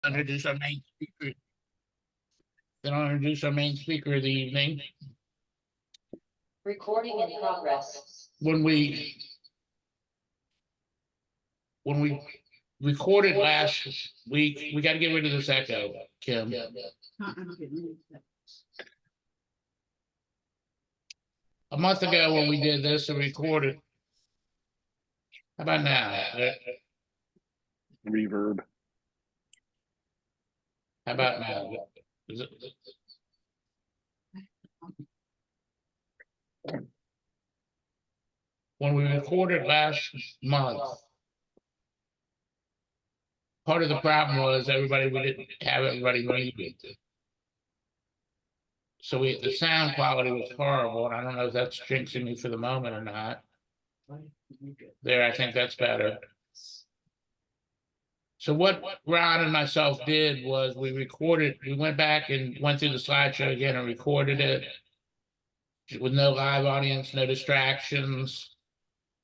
introduce our main speaker. Then I'll introduce our main speaker of the evening. Recording in progress. When we recorded last week, we got to get rid of this echo, Kim. A month ago when we did this and recorded. How about now? Reverb. How about now? Is it? When we recorded last month, part of the problem was we didn't have everybody muted. So the sound quality was horrible, and I don't know if that's jinxing me for the moment or not. There, I think that's better. So what Ron and myself did was we went back and went through the slideshow again and recorded it with no live audience, no distractions.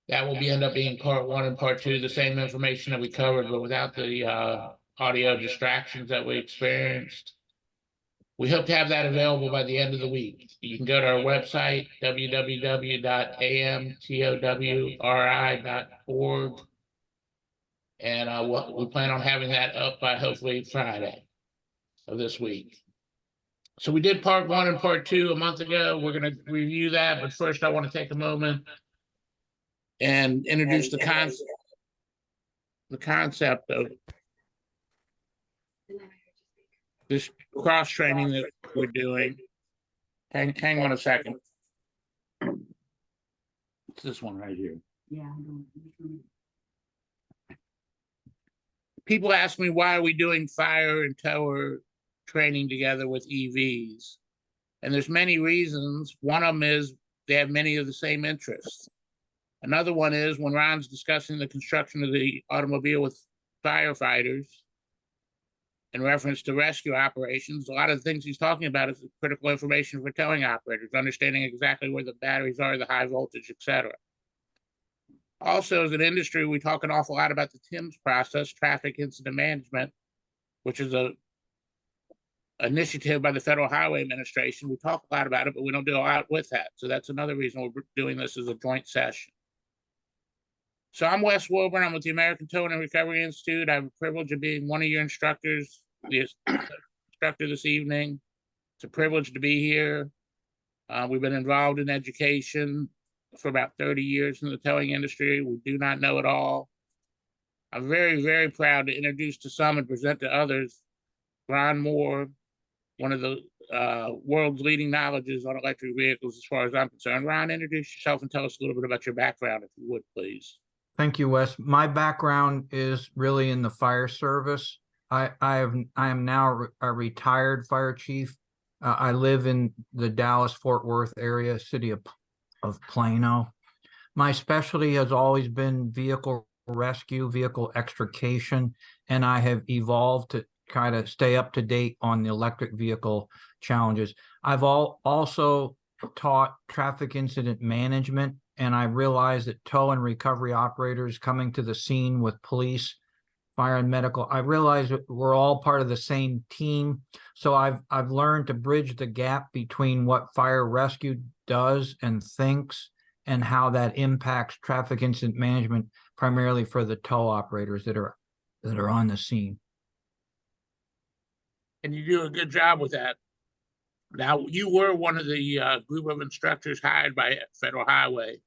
That will end up being part 1 and part 2, the same information that we covered, but without the audio distractions that we experienced. We hope to have that available by the end of the week. You can go to our website, www.amtowri.org. And we plan on having that up by hopefully Friday of this week. So we did part 1 and part 2 a month ago. We're going to review that, but first I want to take a moment and introduce the concept of this cross training that we're doing. Hang on a second. It's this one right here. Yeah. People ask me, why are we doing fire and tower training together with EVs? And there's many reasons. One of them is they have many of the same interests. Another one is when Ron's discussing the construction of the automobile with firefighters in reference to rescue operations, a lot of the things he's talking about is critical information for towing operators, understanding exactly where the batteries are, the high voltage, etc. Also, as an industry, we talk an awful lot about the TIMS process, traffic incident management, which is an initiative by the Federal Highway Administration. We talk a lot about it, but we don't do a lot with that. So that's another reason we're doing this as a joint session. So I'm Wes Wilburn. I'm with the American Towing and Recovery Institute. I have the privilege of being one of your instructors, the instructor this evening. It's a privilege to be here. We've been involved in education for about 30 years in the towing industry. We do not know it all. I'm very, very proud to introduce to some and present to others Ron Moore, one of the world's leading knowledges on electric vehicles as far as I'm concerned. Ron, introduce yourself and tell us a little bit about your background, if you would, please. Thank you, Wes. My background is really in the fire service. I am now a retired fire chief. I live in the Dallas-Fort Worth area, city of Plano. My specialty has always been vehicle rescue, vehicle extrication, and I have evolved to kind of stay up to date on the electric vehicle challenges. I've also taught traffic incident management, and I realized that tow and recovery operators coming to the scene with police, fire, and medical, I realized that we're all part of the same team. So I've learned to bridge the gap between what fire rescue does and thinks and how that impacts traffic incident management, primarily for the tow operators that are on the scene. And you do a good job with that. Now, you were one of the group of instructors hired by Federal Highway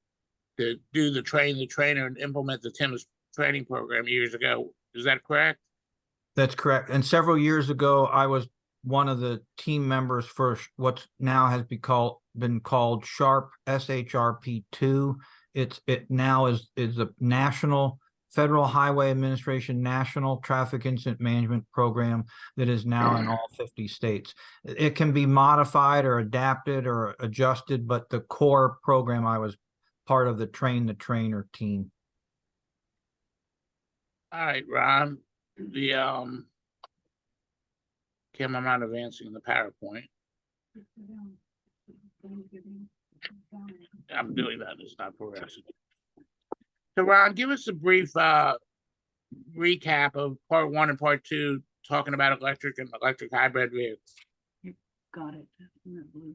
to do the train the trainer and implement the TIMS training program years ago. Is that correct? That's correct. And several years ago, I was one of the team members for what's now has been called SHARP, SHRP2. It now is the National Federal Highway Administration National Traffic Incident Management Program that is now in all 50 states. It can be modified or adapted or adjusted, but the core program, I was part of the Train the Trainer team. All right, Ron. Kim, I'm not advancing the PowerPoint. I'm doing that. It's not progressing. So, Ron, give us a brief recap of part 1 and part 2 talking about electric and electric hybrid vehicles. Got it. In that blue.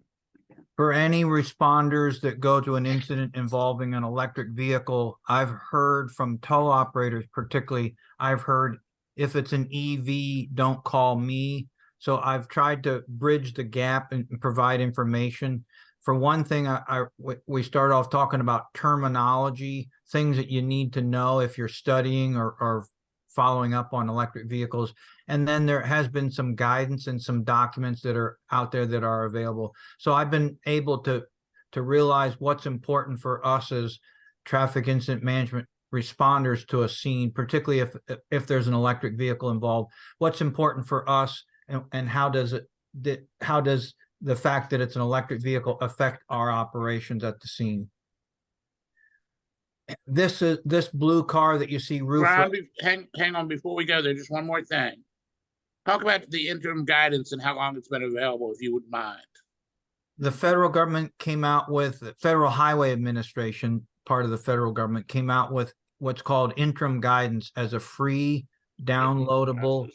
For any responders that go to an incident involving an electric vehicle, I've heard from tow operators, particularly, I've heard if it's an EV, don't call me. So I've tried to bridge the gap and provide information. For one thing, we start off talking about terminology, things that you need to know if you're studying or following up on electric vehicles. And then there has been some guidance and some documents that are out there that are available. So I've been able to realize what's important for us as traffic incident management responders to a scene, particularly if there's an electric vehicle involved. What's important for us, and how does the fact that it's an electric vehicle affect our operations at the scene? This blue car that you see roof. Ron, hang on, before we go there, just one more thing. Talk about the interim guidance and how long it's been available, if you wouldn't mind. The federal government came out with, the Federal Highway Administration, part of the federal government, came out with what's called interim guidance as a free downloadable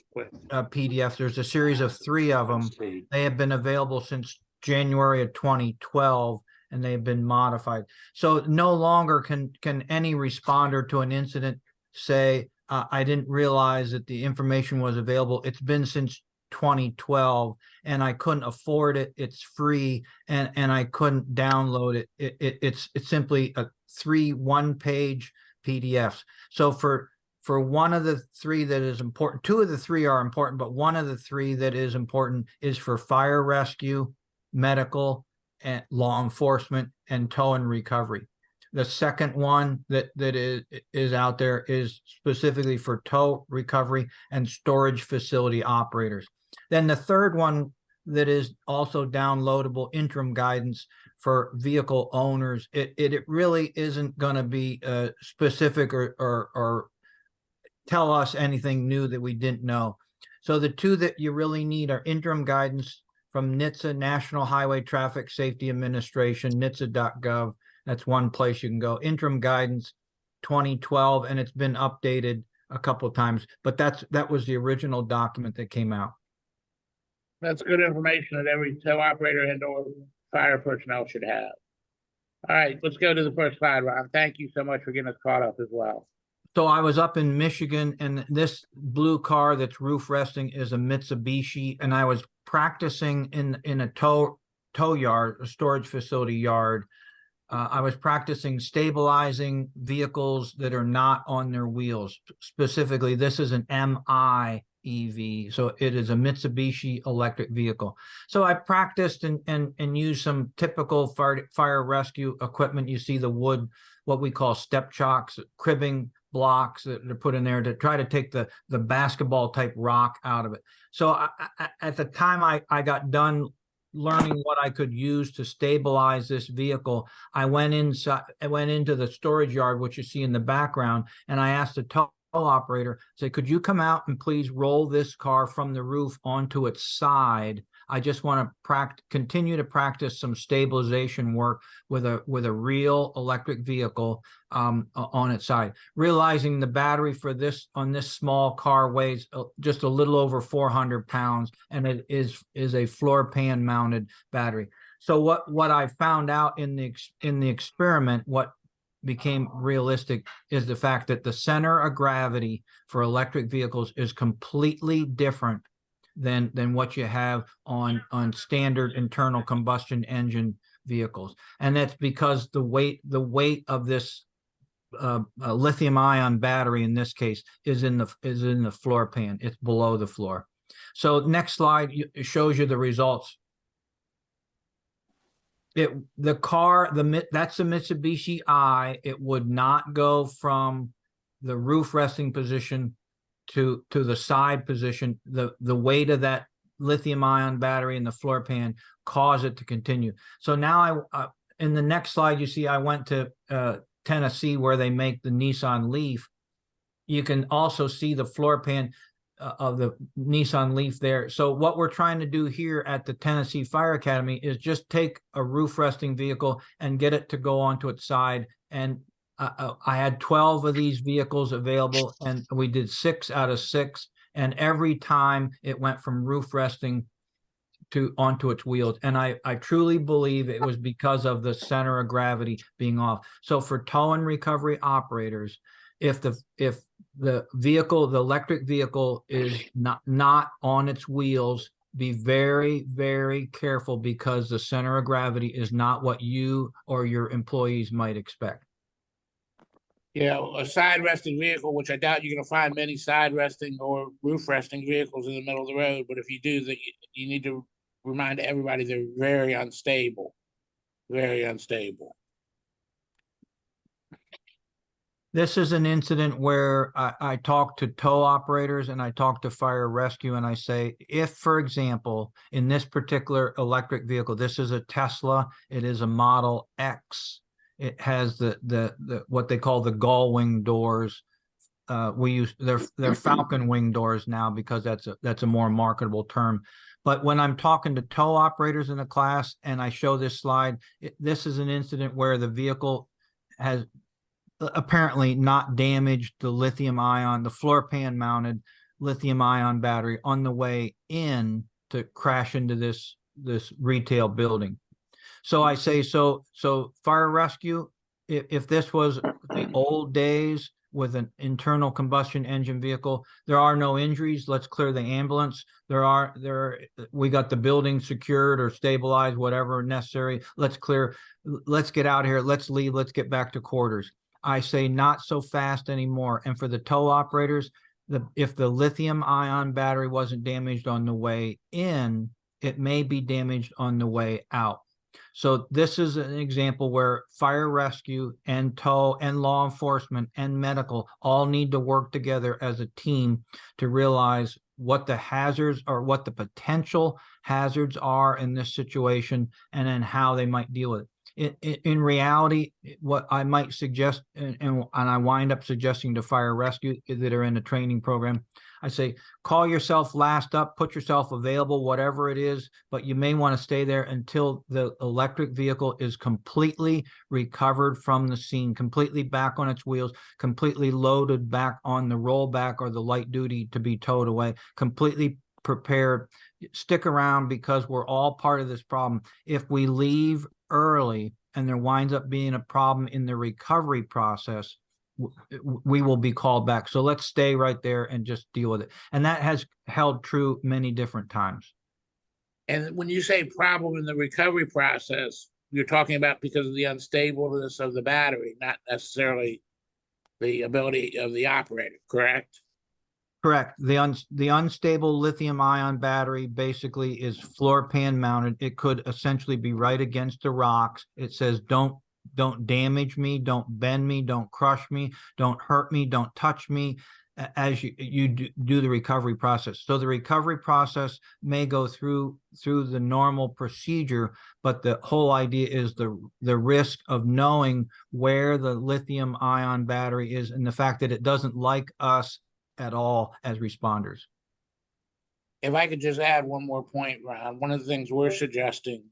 PDF. There's a series of 3 of them. They have been available since January of 2012, and they've been modified. So no longer can any responder to an incident say, I didn't realize that the information was available. It's been since 2012 and I couldn't afford it. It's free and I couldn't download it. It's simply a 3 one-page PDFs. So for one of the 3 that is important, 2 of the 3 are important, but one of the 3 that is important is for fire rescue, medical, and law enforcement, and tow and recovery. The second one that is out there is specifically for tow, recovery, and storage facility operators. Then the third one that is also downloadable, interim guidance for vehicle owners. It really isn't going to be specific or tell us anything new that we didn't know. So the 2 that you really need are interim guidance from NHTSA, National Highway Traffic Safety Administration, NHTSA.gov. That's one place you can go. Interim guidance 2012, and it's been updated a couple of times, but that was the original document that came out. That's good information that every tow operator and or fire personnel should have. All right, let's go to the first slide, Ron. Thank you so much for getting us caught up as well. So I was up in Michigan, and this blue car that's roof resting is a Mitsubishi, and I was practicing in a tow yard, a storage facility yard. I was practicing stabilizing vehicles that are not on their wheels. Specifically, this is an MI EV, so it is a Mitsubishi electric vehicle. So I practiced and used some typical fire rescue equipment. You see the wood, what we call step chocks, cribbing blocks that are put in there to try to take the basketball type rock out of it. So at the time I got done learning what I could use to stabilize this vehicle, I went into the storage yard, which you see in the background, and I asked the tow operator, say, could you come out and please roll this car from the roof onto its side? I just want to continue to practice some stabilization work with a real electric vehicle on its side. Realizing the battery for this on this small car weighs just a little over 400 pounds, and it is a floor pan mounted battery. So what I found out in the experiment, what became realistic, is the fact that the center of gravity for electric vehicles is completely different than what you have on standard internal combustion engine vehicles. And that's because the weight of this lithium ion battery in this case is in the floor pan. It's below the floor. So next slide shows you the results. That's the Mitsubishi I. It would not go from the roof resting position to the side position. The weight of that lithium ion battery in the floor pan caused it to continue. So now in the next slide, you see I went to Tennessee, where they make the Nissan Leaf. You can also see the floor pan of the Nissan Leaf there. So what we're trying to do here at the Tennessee Fire Academy is just take a roof resting vehicle and get it to go onto its side. And I had 12 of these vehicles available, and we did 6 out of 6. And every time it went from roof resting to onto its wheels. And I truly believe it was because of the center of gravity being off. So for tow and recovery operators, if the vehicle, the electric vehicle is not on its wheels, be very, very careful, because the center of gravity is not what you or your employees might expect. Yeah, a side resting vehicle, which I doubt you're gonna find many side resting or roof resting vehicles in the middle of the road, but if you do, that you need to remind everybody they're very unstable. Very unstable. This is an incident where I talk to tow operators and I talk to fire rescue, and I say, if, for example, in this particular electric vehicle, this is a Tesla, it is a Model X. It has the what they call the gull wing doors. They're Falcon wing doors now, because that's a more marketable term. But when I'm talking to tow operators in the class and I show this slide, this is an incident where the vehicle has apparently not damaged the lithium ion, the floor pan mounted lithium ion battery on the way in to crash into this retail building. So I say, so fire rescue, if this was the old days with an internal combustion engine vehicle, there are no injuries. Let's clear the ambulance. We got the building secured or stabilized, whatever necessary. Let's get out of here. Let's leave. Let's get back to quarters. I say not so fast anymore. And for the tow operators, if the lithium ion battery wasn't damaged on the way in, it may be damaged on the way out. So this is an example where fire rescue and tow and law enforcement and medical all need to work together as a team to realize what the hazards or what the potential hazards are in this situation, and then how they might deal with it. In reality, what I might suggest, and I wind up suggesting to fire rescue that are in the training program, I say, call yourself last up, put yourself available, whatever it is, but you may want to stay there until the electric vehicle is completely recovered from the scene, completely back on its wheels, completely loaded back on the rollback or the light duty to be towed away, completely prepared. Stick around, because we're all part of this problem. If we leave early and there winds up being a problem in the recovery process, we will be called back. So let's stay right there and just deal with it. And that has held true many different times. And when you say problem in the recovery process, you're talking about because of the unstableness of the battery, not necessarily the ability of the operator, correct? Correct. The unstable lithium ion battery basically is floor pan mounted. It could essentially be right against the rocks. It says, don't damage me, don't bend me, don't crush me, don't hurt me, don't touch me, as you do the recovery process. So the recovery process may go through the normal procedure, but the whole idea is the risk of knowing where the lithium ion battery is, and the fact that it doesn't like us at all as responders. If I could just add one more point, Ron, one of the things we're suggesting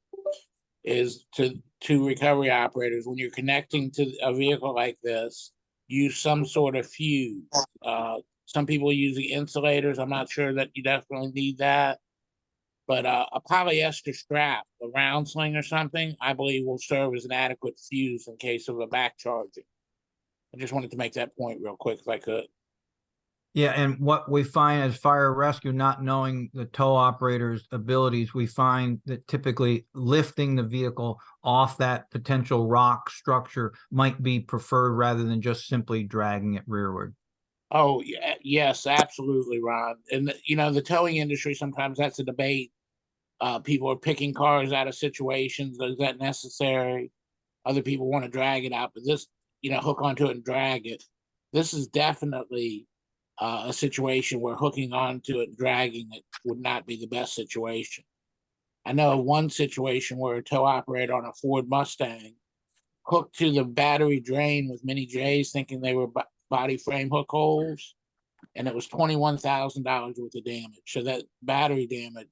is to recovery operators, when you're connecting to a vehicle like this, use some sort of fuse. Some people use the insulators. I'm not sure that you definitely need that, but a polyester strap, a round sling or something, I believe will serve as an adequate fuse in case of a back charging. I just wanted to make that point real quick if I could. Yeah, and what we find as fire rescue, not knowing the tow operator's abilities, we find that typically lifting the vehicle off that potential rock structure might be preferred rather than just simply dragging it rearward. Oh, yeah, yes, absolutely, Ron. And the towing industry, sometimes that's a debate. People are picking cars out of situations. Is that necessary? Other people want to drag it out, but this, hook onto it and drag it. This is definitely a situation where hooking onto it and dragging it would not be the best situation. I know of one situation where a tow operator on a Ford Mustang hooked to the battery drain with mini J's, thinking they were body frame hook holes, and it was $21,000 worth of damage. So that battery damage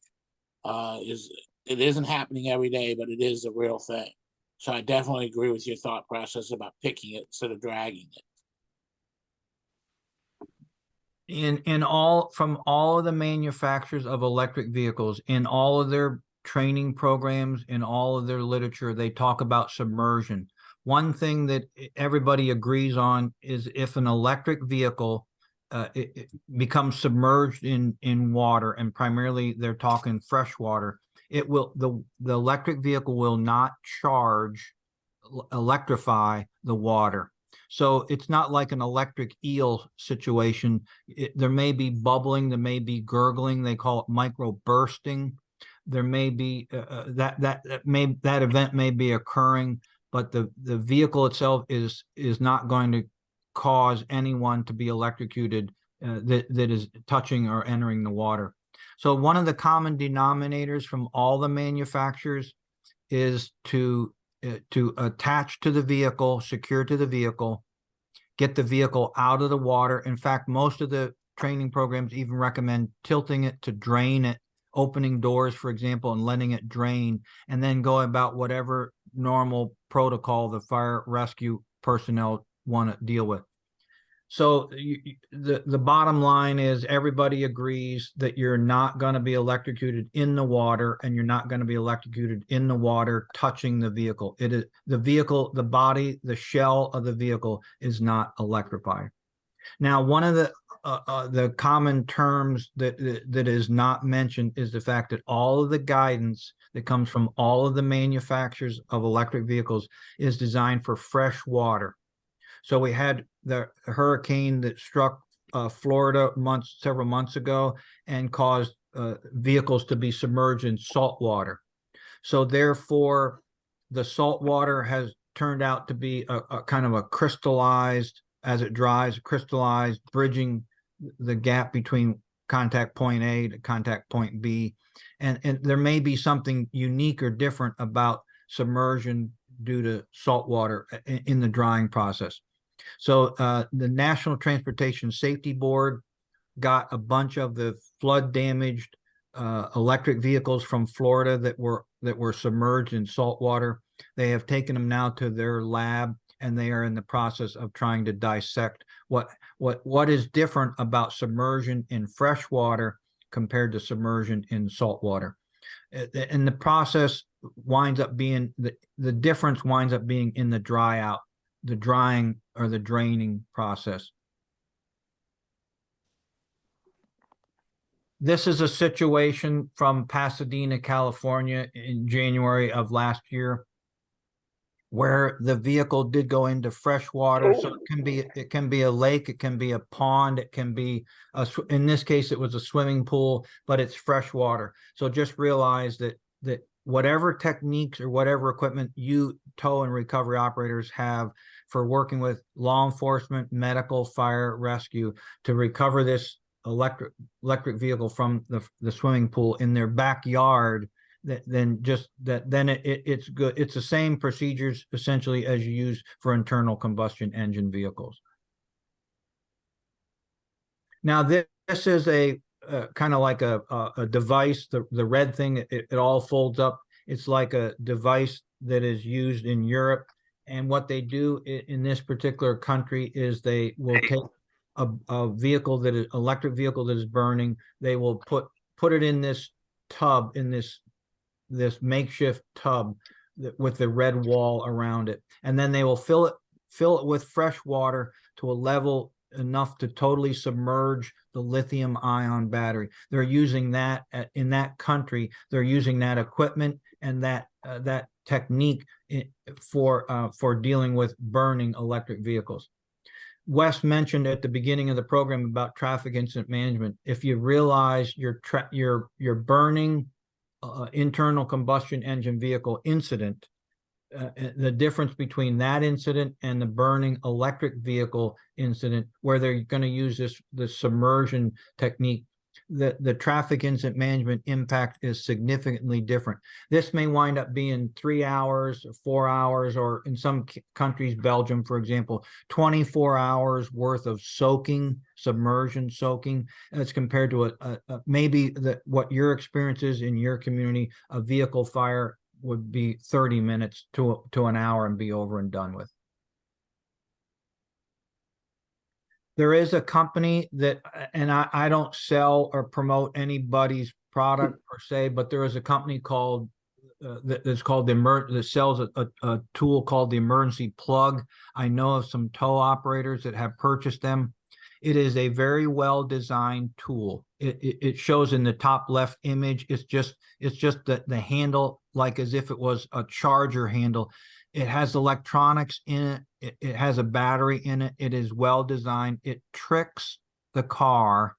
it isn't happening every day, but it is a real thing. So I definitely agree with your thought process about picking it instead of dragging it. in all from all of the manufacturers of electric vehicles, in all of their training programs, in all of their literature, they talk about submersion. One thing that everybody agrees on is if an electric vehicle it becomes submerged in water, and primarily they're talking fresh water, it will the electric vehicle will not electrify the water. So it's not like an electric eel situation. There may be bubbling, there may be gurgling. They call it micro bursting. There may be that event may be occurring, but the vehicle itself is not going to cause anyone to be electrocuted that is touching or entering the water. So one of the common denominators from all the manufacturers is to attach to the vehicle, secure to the vehicle, get the vehicle out of the water. In fact, most of the training programs even recommend tilting it to drain it, opening doors, for example, and letting it drain, and then go about whatever normal protocol the fire rescue personnel want to deal with. So the bottom line is everybody agrees that you're not going to be electrocuted in the water, and you're not going to be electrocuted in the water touching the vehicle. It is the vehicle, the body, the shell of the vehicle is not electrified. Now, one of the common terms that is not mentioned is the fact that all of the guidance that comes from all of the manufacturers of electric vehicles is designed for fresh water. So we had the hurricane that struck Florida several months ago and caused vehicles to be submerged in salt water. So therefore, the salt water has turned out to be a kind of a crystallized, as it dries, crystallized, bridging the gap between contact point A to contact point B. And there may be something unique or different about submersion due to salt water in the drying process. So the National Transportation Safety Board got a bunch of the flood damaged electric vehicles from Florida that were submerged in salt water. They have taken them now to their lab, and they are in the process of trying to dissect what is different about submersion in fresh water compared to submersion in salt water. And the process winds up being the difference winds up being in the drying or the draining process. This is a situation from Pasadena, California in January of last year, where the vehicle did go into fresh water. So it can be a lake, it can be a pond, it can be in this case it was a swimming pool, but it's fresh water. So just realize that whatever techniques or whatever equipment you tow and recovery operators have for working with law enforcement, medical, fire, rescue to recover this electric vehicle from the swimming pool in their backyard, then it's good. It's the same procedures essentially as you use for internal combustion engine vehicles. Now this is a kind of like a device. The red thing, it all folds up. It's like a device that is used in Europe. And what they do in this particular country is they will take a vehicle that is electric vehicle that is burning. They will put it in this tub, in this makeshift tub with the red wall around it, and then they will fill it with fresh water to a level enough to totally submerge the lithium ion battery. They're using that in that country. They're using that equipment and that technique for dealing with burning electric vehicles. Wes mentioned at the beginning of the program about traffic incident management. If you realize you're burning internal combustion engine vehicle incident, the difference between that incident and the burning electric vehicle incident, where they're going to use the submersion technique, the traffic incident management impact is significantly different. This may wind up being 3 hours, 4 hours, or in some countries, Belgium, for example, 24 hours worth of submersion soaking, as compared to maybe what your experience is in your community. A vehicle fire would be 30 minutes to an hour and be over and done with. There is a company that, and I don't sell or promote anybody's product per se, but there is a company called that's called that sells a tool called the emergency plug. I know of some tow operators that have purchased them. It is a very well designed tool. It shows in the top left image. It's just the handle, like as if it was a charger handle. It has electronics in it. It has a battery in it. It is well designed. It tricks the car,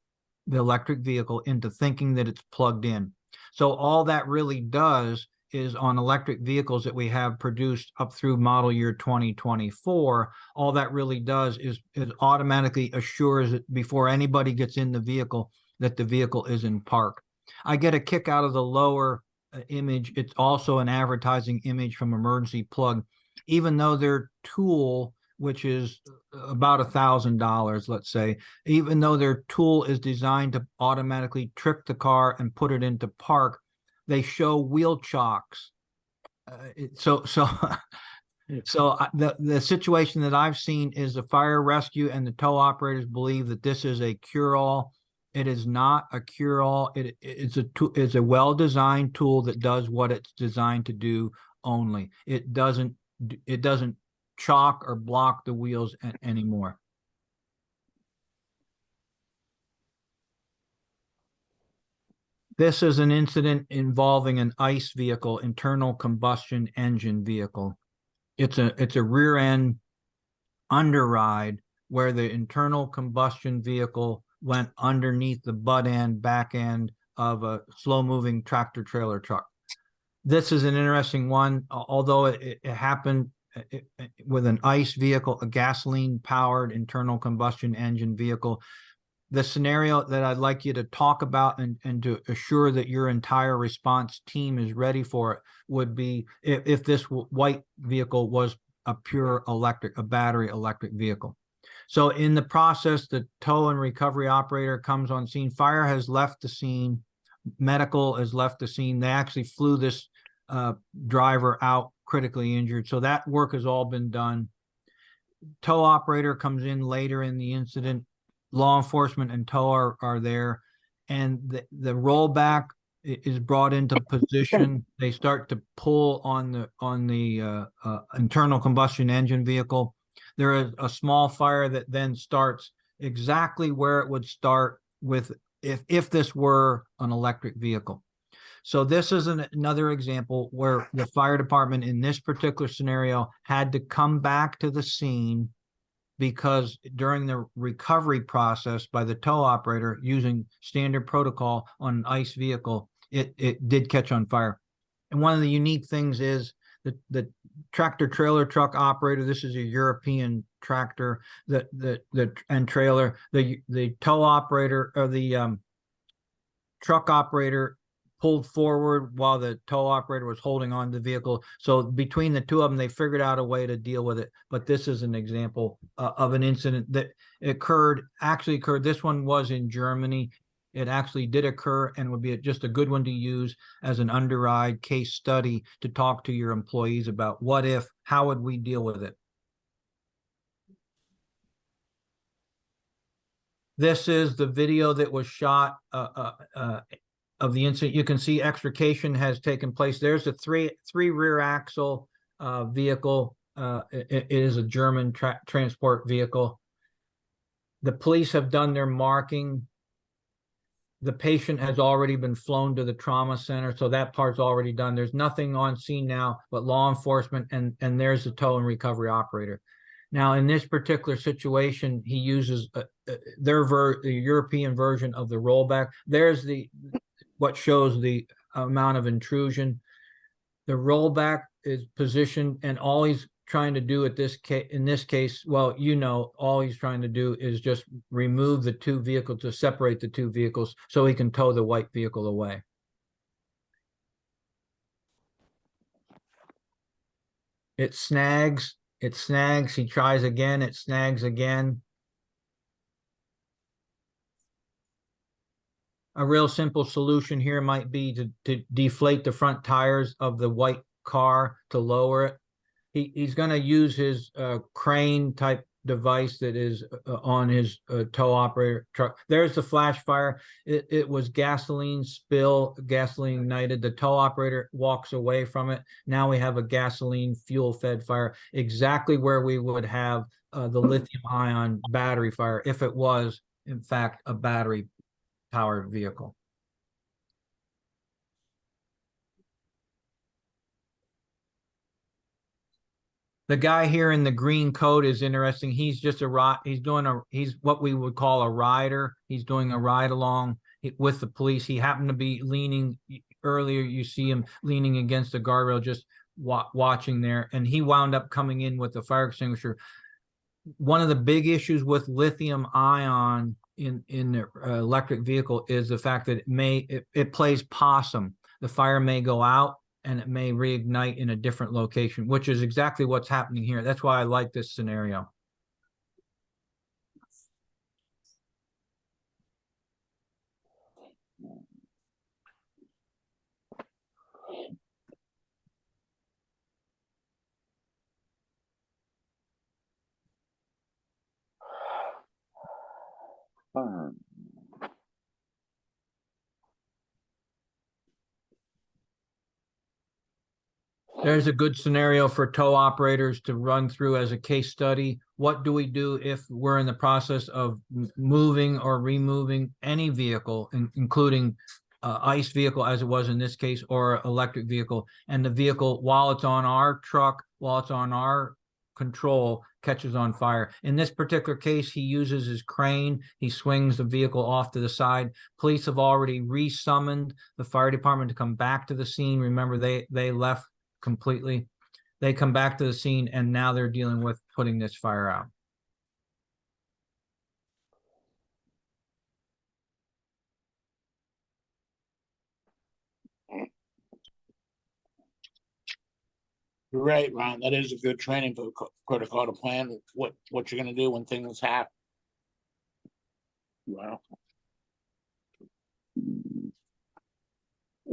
the electric vehicle, into thinking that it's plugged in. So all that really does is, on electric vehicles that we have produced up through model year 2024, all that really does is automatically assures that before anybody gets in the vehicle, that the vehicle is in park. I get a kick out of the lower image. It's also an advertising image from Emergency Plug. Even though their tool, which is about $1,000, let's say, even though their tool is designed to automatically trick the car and put it into park, they show wheel chocks. The situation that I've seen is the fire rescue and the tow operators believe that this is a cure-all. It is not a cure-all. It's a well-designed tool that does what it's designed to do only. It doesn't chock or block the wheels anymore. This is an incident involving an ICE vehicle, internal combustion engine vehicle. It's a rear end underride where the internal combustion vehicle went underneath the butt end, back end of a slow moving tractor trailer truck. This is an interesting one, although it happened with an ICE vehicle, a gasoline powered internal combustion engine vehicle. The scenario that I'd like you to talk about and to assure that your entire response team is ready for it would be if this white vehicle was a pure electric, a battery electric vehicle. So in the process, the tow and recovery operator comes on scene. Fire has left the scene. Medical has left the scene. They actually flew this driver out critically injured. So that work has all been done. Tow operator comes in later in the incident. Law enforcement and tow are there, and the rollback is brought into position. They start to pull on the internal combustion engine vehicle. There is a small fire that then starts exactly where it would start with if this were an electric vehicle. So this is another example where the fire department in this particular scenario had to come back to the scene because during the recovery process by the tow operator using standard protocol on an ICE vehicle, it did catch on fire. And one of the unique things is that the tractor trailer truck operator, this is a European tractor and trailer, the tow operator or the truck operator pulled forward while the tow operator was holding on to the vehicle. So between the two of them, they figured out a way to deal with it. But this is an example of an incident that actually occurred. This one was in Germany. It actually did occur and would be just a good one to use as an underride case study to talk to your employees about what if, how would we deal with it? This is the video that was shot of the incident. You can see extrication has taken place. There's a three rear axle vehicle. It is a German transport vehicle. The police have done their marking. The patient has already been flown to the trauma center, so that part's already done. There's nothing on scene now but law enforcement, and there's the tow and recovery operator. Now, in this particular situation, he uses the European version of the rollback. There's what shows the amount of intrusion. The rollback is positioned, and all he's trying to do in this case, well, all he's trying to do is just remove the two vehicles to separate the two vehicles so he can tow the white vehicle away. It snags, he tries again, it snags again. A real simple solution here might be to deflate the front tires of the white car to lower it. He's going to use his crane type device that is on his tow operator truck. There's the flash fire. It was gasoline spill, gasoline ignited. The tow operator walks away from it. Now we have a gasoline fuel fed fire, exactly where we would have the lithium ion battery fire if it was in fact a battery powered vehicle. The guy here in the green coat is interesting. He's just he's what we would call a rider. He's doing a ride along with the police. He happened to be leaning earlier. You see him leaning against the guardrail, just watching there. And he wound up coming in with the fire extinguisher. One of the big issues with lithium ion in the electric vehicle is the fact that it plays possum. The fire may go out and it may reignite in a different location, which is exactly what's happening here. That's why I like this scenario. There's a good scenario for tow operators to run through as a case study. What do we do if we're in the process of moving or removing any vehicle, including ICE vehicle, as it was in this case, or electric vehicle, and the vehicle, while it's on our truck, while it's on our control, catches on fire? In this particular case, he uses his crane. He swings the vehicle off to the side. Police have already re-summoned the fire department to come back to the scene. Remember, they left completely. They come back to the scene, and now they're dealing with putting this fire out. You're right, Ron. That is a good training protocol to plan what you're going to do when things happen. Wow.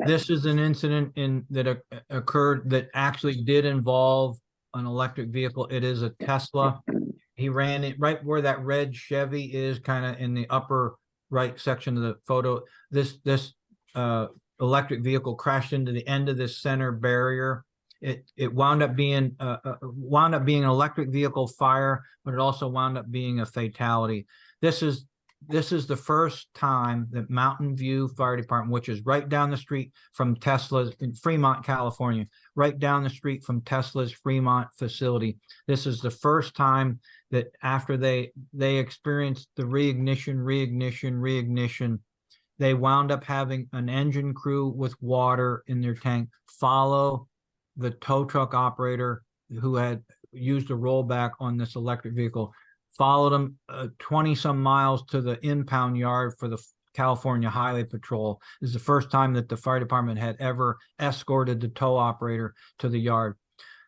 This is an incident that occurred that actually did involve an electric vehicle. It is a Tesla. He ran it right where that red Chevy is, kind of in the upper right section of the photo. This electric vehicle crashed into the end of this center barrier. It wound up being an electric vehicle fire, but it also wound up being a fatality. This is the first time that Mountain View Fire Department, which is right down the street from Tesla's in Fremont, California, right down the street from Tesla's Fremont facility. This is the first time that after they experienced the reignition, they wound up having an engine crew with water in their tank follow the tow truck operator who had used a rollback on this electric vehicle, followed them 20 some miles to the impound yard for the California Highway Patrol. This is the first time that the fire department had ever escorted the tow operator to the yard.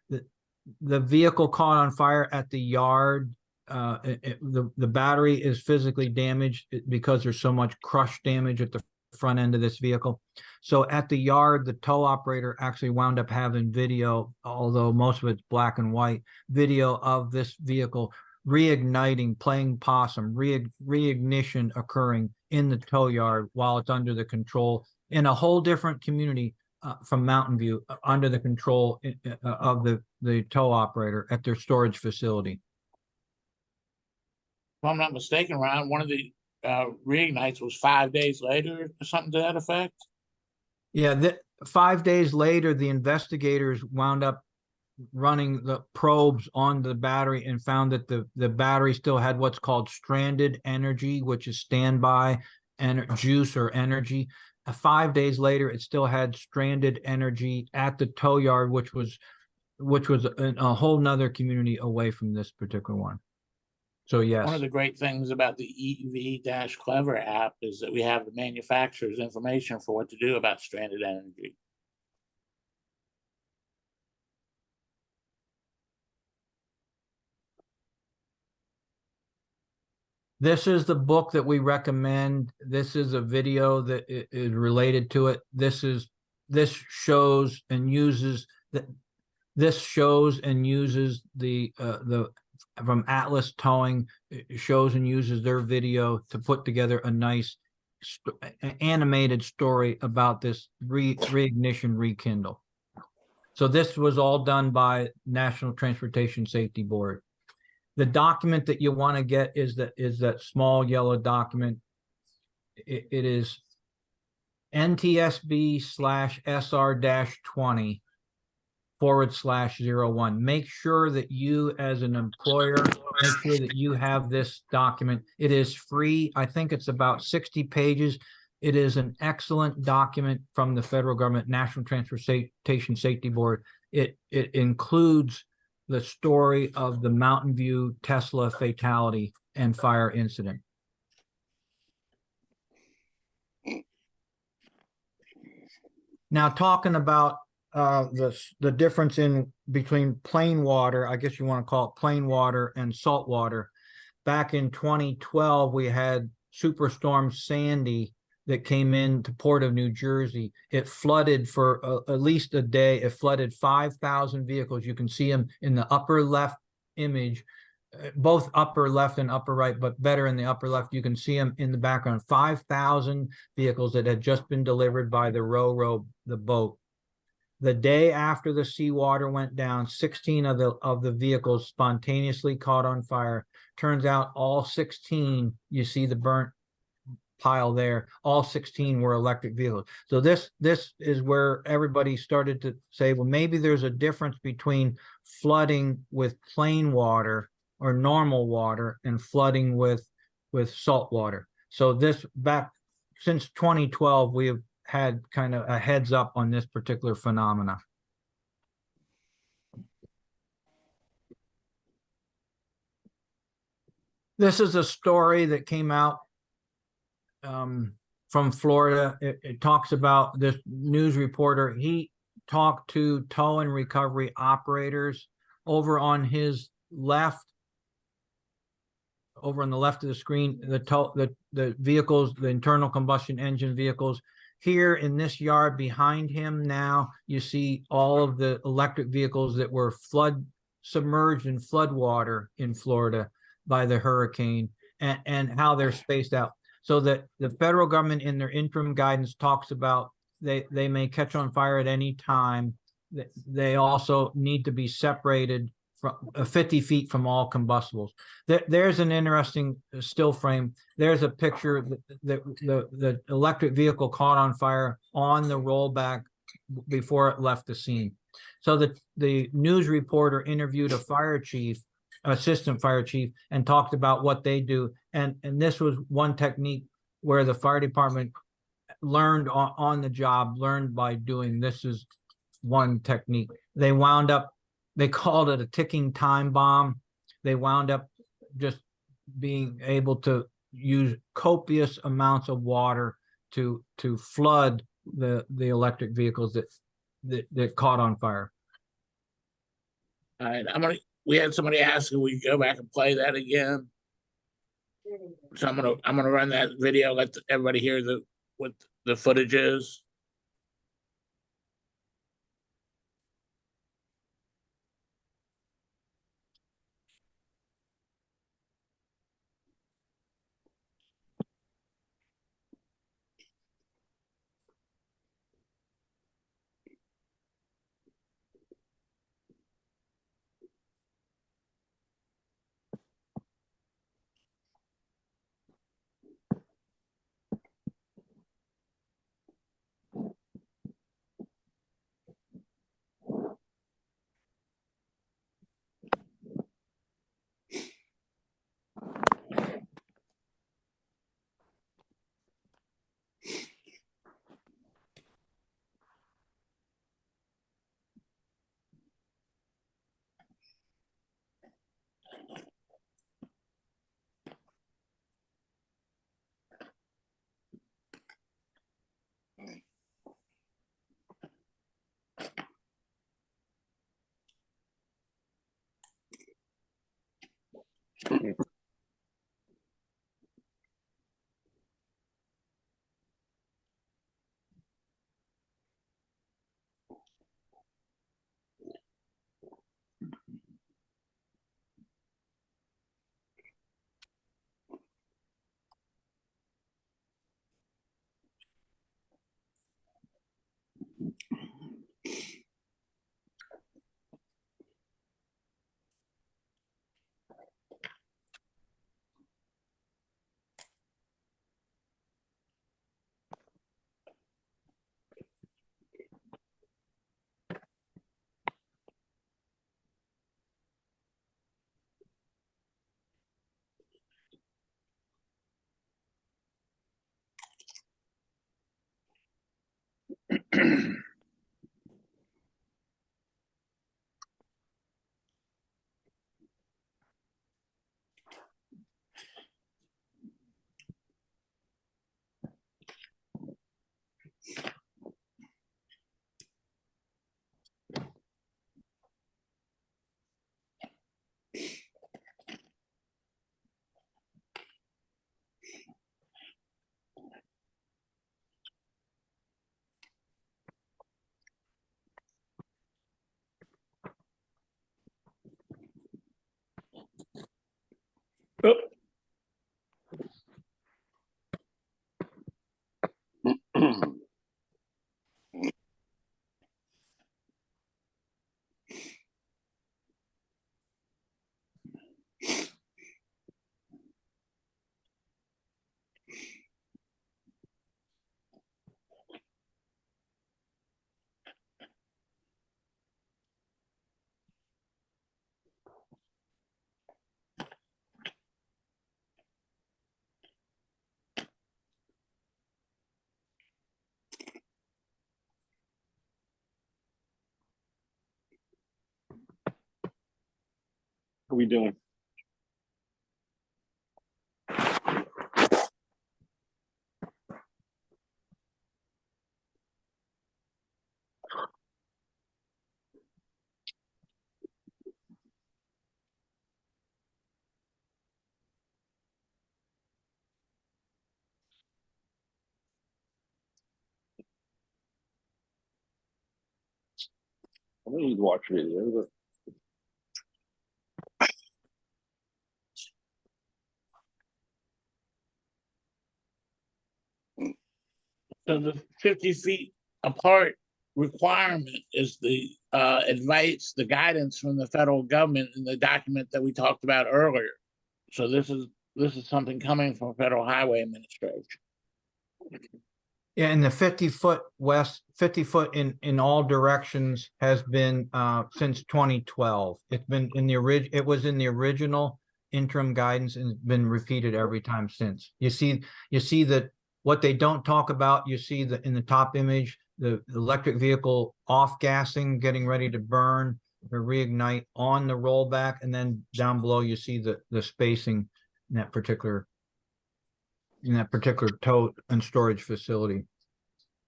The vehicle caught on fire at the yard. The battery is physically damaged because there's so much crush damage at the front end of this vehicle. So at the yard, the tow operator actually wound up having video, although most of it's black and white, video of this vehicle reigniting, playing possum, reignition occurring in the tow yard while it's under the control in a whole different community from Mountain View, under the control of the tow operator at their storage facility. If I'm not mistaken, Ron, one of the reignites was 5 days later or something to that effect. Yeah, 5 days later, the investigators wound up running the probes on the battery and found that the battery still had what's called stranded energy, which is standby juice or energy. 5 days later, it still had stranded energy at the tow yard, which was a whole nother community away from this particular one. So yes. One of the great things about the EV-Clever app is that we have the manufacturer's information for what to do about stranded energy. This is the book that we recommend. This is a video that is related to it. This shows and uses the from Atlas Towing shows and uses their video to put together a nice animated story about this reignition rekindle. So this was all done by National Transportation Safety Board. The document that you want to get is that small yellow document. It is NTSB/SR-20/01. Make sure that you, as an employer, make sure that you have this document. It is free. I think it's about 60 pages. It is an excellent document from the federal government, National Transportation Safety Board. It includes the story of the Mountain View Tesla fatality and fire incident. Now, talking about the difference in between plain water, I guess you want to call it plain water and salt water. Back in 2012, we had Superstorm Sandy that came into Port of New Jersey. It flooded for at least a day. It flooded 5,000 vehicles. You can see them in the upper left image, both upper left and upper right, but better in the upper left. You can see them in the background. 5,000 vehicles that had just been delivered by the the boat. The day after the seawater went down, 16 of the vehicles spontaneously caught on fire. Turns out all 16, you see the burnt pile there, all 16 were electric vehicles. So this is where everybody started to say, well, maybe there's a difference between flooding with plain water or normal water and flooding with salt water. So this back since 2012, we have had kind of a heads up on this particular phenomena. This is a story that came out from Florida. It talks about this news reporter. He talked to tow and recovery operators over on his left. Over on the left of the screen, the vehicles, the internal combustion engine vehicles. Here in this yard behind him now, you see all of the electric vehicles that were submerged in flood water in Florida by the hurricane, and how they're spaced out. So that the federal government in their interim guidance talks about they may catch on fire at any time. They also need to be separated from 50 feet from all combustibles. There's an interesting still frame. There's a picture that the electric vehicle caught on fire on the rollback before it left the scene. So the news reporter interviewed a fire chief, assistant fire chief, and talked about what they do. And this was one technique where the fire department learned on the job, learned by doing. This is one technique. They called it a ticking time bomb. They wound up just being able to use copious amounts of water to flood the electric vehicles that caught on fire. All right, we had somebody ask if we go back and play that again. So I'm gonna run that video, let everybody hear what the footage is. How we doing? I don't need to watch videos, but So the 50 feet apart requirement is the advice, the guidance from the federal government in the document that we talked about earlier. So this is something coming from Federal Highway Administration. Yeah, and the 50-foot west, 50-foot in all directions has been since 2012. It's been in the it was in the original interim guidance and been repeated every time since. You see that what they don't talk about, you see that in the top image, the electric vehicle off gassing, getting ready to burn or reignite on the rollback, and then down below you see the spacing in that particular tow and storage facility.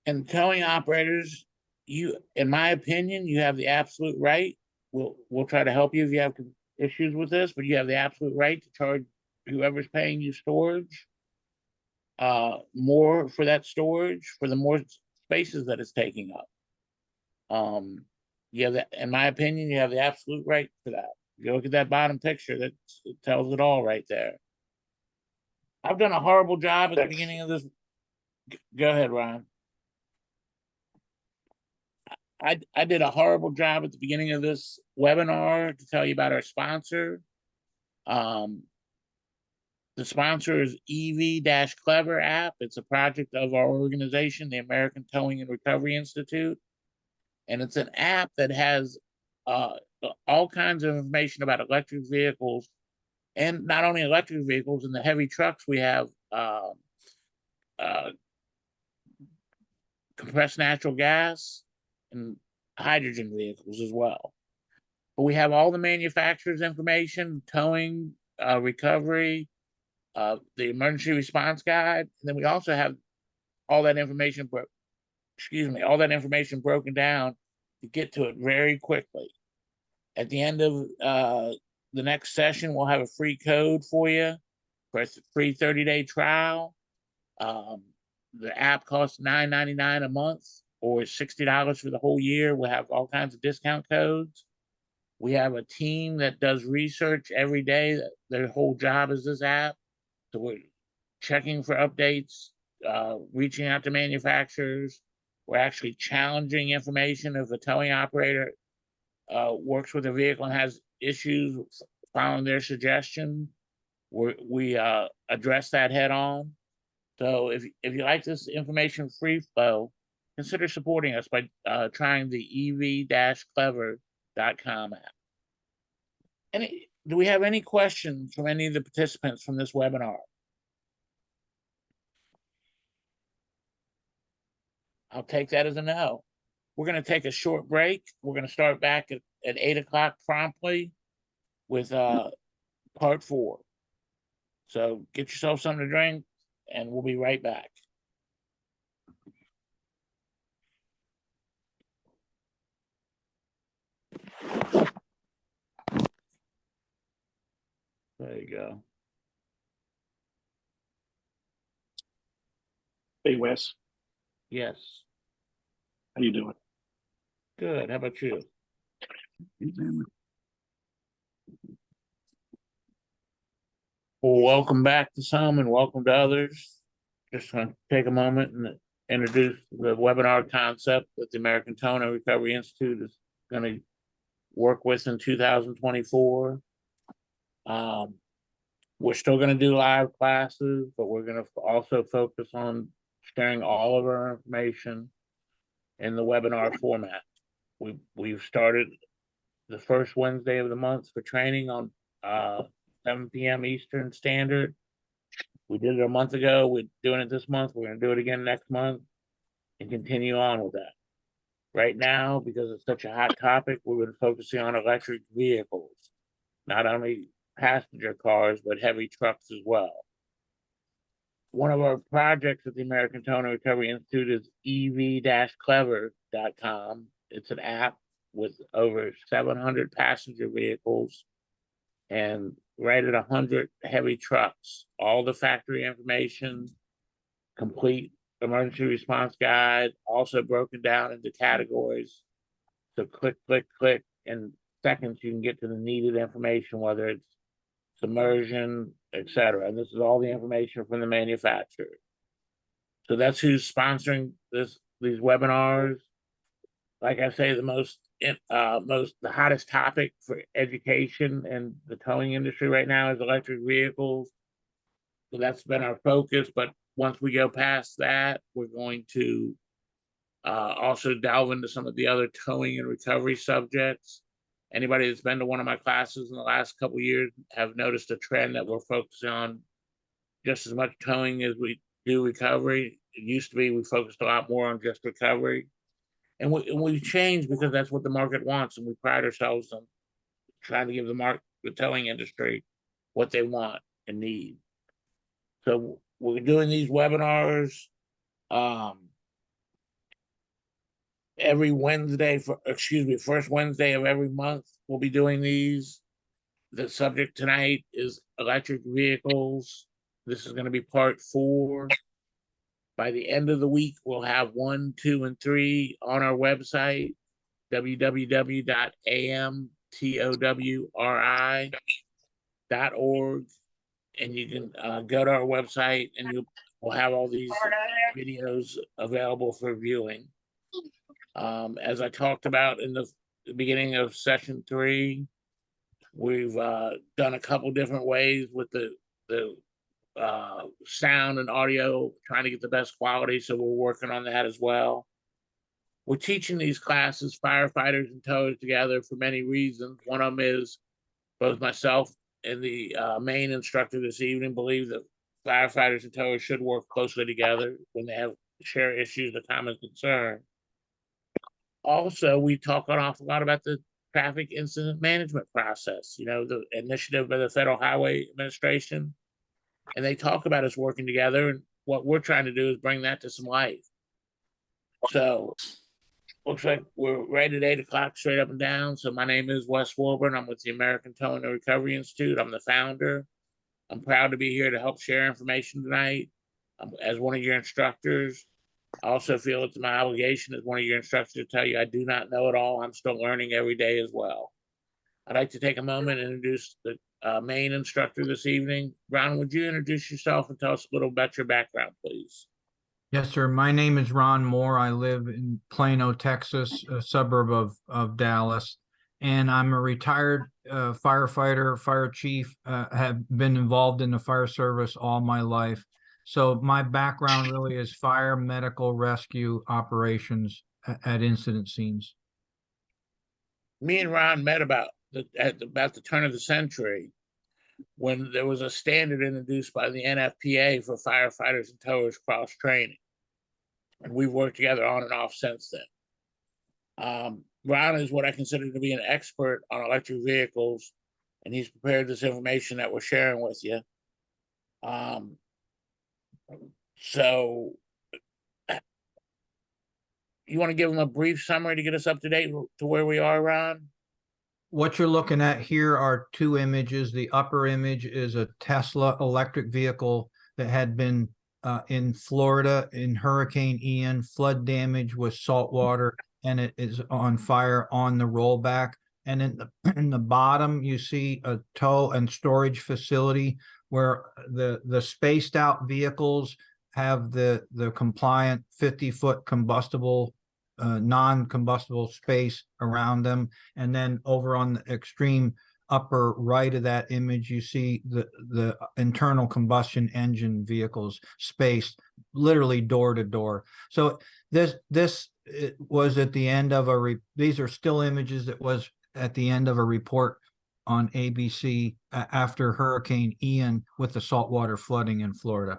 And towing operators, in my opinion, you have the absolute right. We'll try to help you if you have issues with this, but you have the absolute right to charge whoever's paying you storage more for that storage for the more spaces that it's taking up. You have that, in my opinion, you have the absolute right for that. If you look at that bottom picture, it tells it all right there. I've done a horrible job at the beginning of this. Go ahead, Ryan. I did a horrible job at the beginning of this webinar to tell you about our sponsor. The sponsor is EV-Clever app. It's a project of our organization, the American Towing and Recovery Institute. And it's an app that has all kinds of information about electric vehicles, and not only electric vehicles. In the heavy trucks, we have compressed natural gas and hydrogen vehicles as well. But we have all the manufacturer's information, towing, recovery, the emergency response guide, and then we also have all that information, all that information broken down to get to it very quickly. At the end of the next session, we'll have a free code for you for a free 30-day trial. The app costs $9.99 a month or $60 for the whole year. We'll have all kinds of discount codes. We have a team that does research every day. Their whole job is this app. So we're checking for updates, reaching out to manufacturers, We're actually challenging information if a towing operator works with a vehicle and has issues following their suggestion. We address that head on. So if you like this information free flow, consider supporting us by trying the ev-clever.com app. Do we have any questions from any of the participants from this webinar? I'll take that as a no. We're going to take a short break. We're going to start back at 8 o'clock promptly with part 4. So get yourself something to drink and we'll be right back. There you go. Hey, Wes, Yes. how you doing? Good. How about you? Well, welcome back to some and welcome to others. Just going to take a moment and introduce the webinar concept that the American Towing and Recovery Institute is going to work with in 2024. We're still going to do live classes, but we're going to also focus on sharing all of our information in the webinar format. We've started the first Wednesday of the month for training on 7 p.m. Eastern Standard. We did it a month ago. We're doing it this month. We're going to do it again next month and continue on with that. Right now, because it's such a hot topic, we've been focusing on electric vehicles, not only passenger cars, but heavy trucks as well. One of our projects at the American Towing and Recovery Institute is ev-clever.com. It's an app with over 700 passenger vehicles and right at 100 heavy trucks. All the factory information, complete emergency response guide, also broken down into categories. So click, click, click. In seconds, you can get to the needed information, whether it's submersion, etc. And this is all the information from the manufacturer. So that's who's sponsoring these webinars. Like I say, the hottest topic for education and the towing industry right now is electric vehicles. So that's been our focus. But once we go past that, we're going to also delve into some of the other towing and recovery subjects. Anybody that's been to one of my classes in the last couple of years have noticed a trend that we're focusing on just as much towing as we do recovery. It used to be we focused a lot more on just recovery. And we've changed because that's what the market wants. And we pride ourselves on trying to give the towing industry what they want and need. So we're doing these webinars every Wednesday first Wednesday of every month. We'll be doing these. The subject tonight is electric vehicles. This is going to be part 4. By the end of the week, we'll have 1, 2, and 3 on our website, www.amtowri.org. And you can go to our website and we'll have all these videos available for viewing. As I talked about in the beginning of session 3, we've done a couple different ways with the sound and audio, trying to get the best quality. So we're working on that as well. We're teaching these classes, firefighters and towers, together for many reasons. One of them is both myself and the main instructor this evening believe that firefighters and towers should work closely together when they have share issues of common concern. Also, we talk an awful lot about the traffic incident management process, the initiative by the Federal Highway Administration. And they talk about us working together. And what we're trying to do is bring that to some life. So looks like we're right at 8 o'clock straight up and down. So my name is Wes Wilburn. I'm with the American Towing and Recovery Institute. I'm the founder. I'm proud to be here to help share information tonight as one of your instructors. I also feel it's my obligation as one of your instructors to tell you I do not know it all. I'm still learning every day as well. I'd like to take a moment and introduce the main instructor this evening. Ron, would you introduce yourself and tell us a little about your background, please? Yes, sir. My name is Ron Moore. I live in Plano, Texas, a suburb of Dallas. And I'm a retired firefighter, fire chief, have been involved in the fire service all my life. So my background really is fire, medical, rescue operations at incident scenes. Me and Ron met about the turn of the century when there was a standard introduced by the NFPA for firefighters and towers cross training. And we've worked together on and off since then. Ron is what I consider to be an expert on electric vehicles, and he's prepared this information that we're sharing with you. So you want to give him a brief summary to get us up to date to where we are, Ron? What you're looking at here are two images. The upper image is a Tesla electric vehicle that had been in Florida in Hurricane Ian, flood damage with salt water, and it is on fire on the rollback. And in the bottom, you see a tow and storage facility where the spaced out vehicles have the compliant 50-foot combustible non-combustible space around them. And then over on the extreme upper right of that image, you see the internal combustion engine vehicles spaced literally door to door. So this was at the end of these are still images that was at the end of a report on ABC after Hurricane Ian with the saltwater flooding in Florida.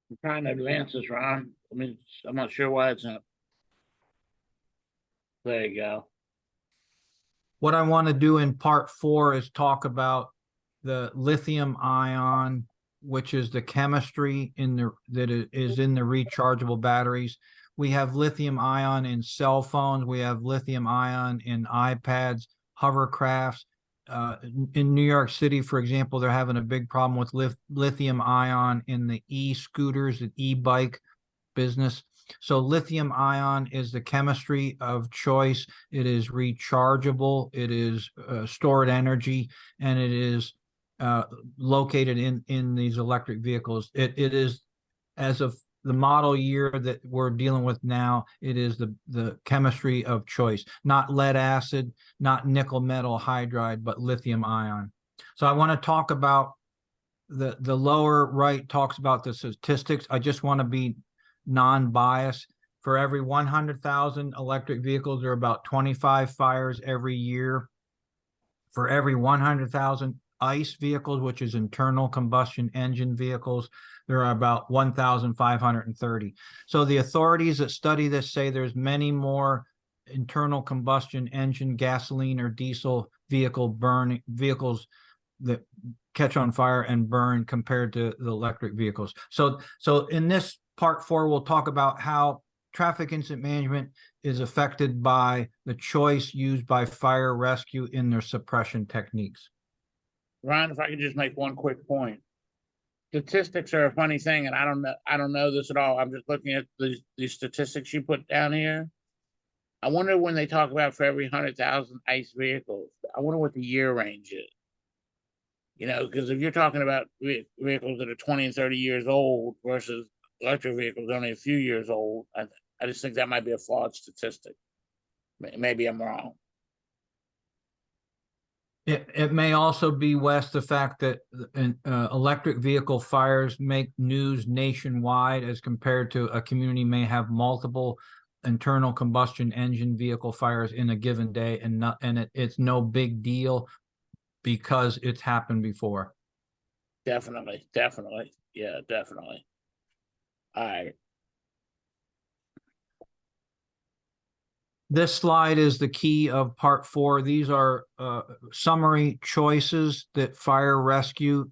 I'm trying to advance this, Ron. I mean, I'm not sure why it's not. There you go. What I want to do in part 4 is talk about the lithium ion, which is the chemistry that is in the rechargeable batteries. We have lithium ion in cell phones. We have lithium ion in iPads, hovercrafts. In New York City, for example, they're having a big problem with lithium ion in the e-scooters, the e-bike business. So lithium ion is the chemistry of choice. It is rechargeable. It is stored energy, and it is located in these electric vehicles. It is, as of the model year that we're dealing with now, it is the chemistry of choice, not lead acid, not nickel metal hydride, but lithium ion. So I want to talk about the lower right talks about the statistics. I just want to be non-biased. For every 100,000 electric vehicles, there are about 25 fires every year. For every 100,000 ICE vehicles, which is internal combustion engine vehicles, there are about 1,530. So the authorities that study this say there's many more internal combustion engine, gasoline or diesel vehicles that catch on fire and burn compared to the electric vehicles. So in this part 4, we'll talk about how traffic incident management is affected by the choice used by fire rescue in their suppression techniques. Ron, if I could just make one quick point. Statistics are a funny thing, and I don't know this at all. I'm just looking at the statistics you put down here. I wonder when they talk about for every 100,000 ICE vehicles, I wonder what the year range is. You know, because if you're talking about vehicles that are 20 and 30 years old versus electric vehicles only a few years old, I just think that might be a flawed statistic. Maybe I'm wrong. It may also be, Wes, the fact that electric vehicle fires make news nationwide as compared to a community may have multiple internal combustion engine vehicle fires in a given day, and it's no big deal because it's happened before. Definitely. Yeah, definitely. All right. This slide is the key of part 4. These are summary choices that fire rescue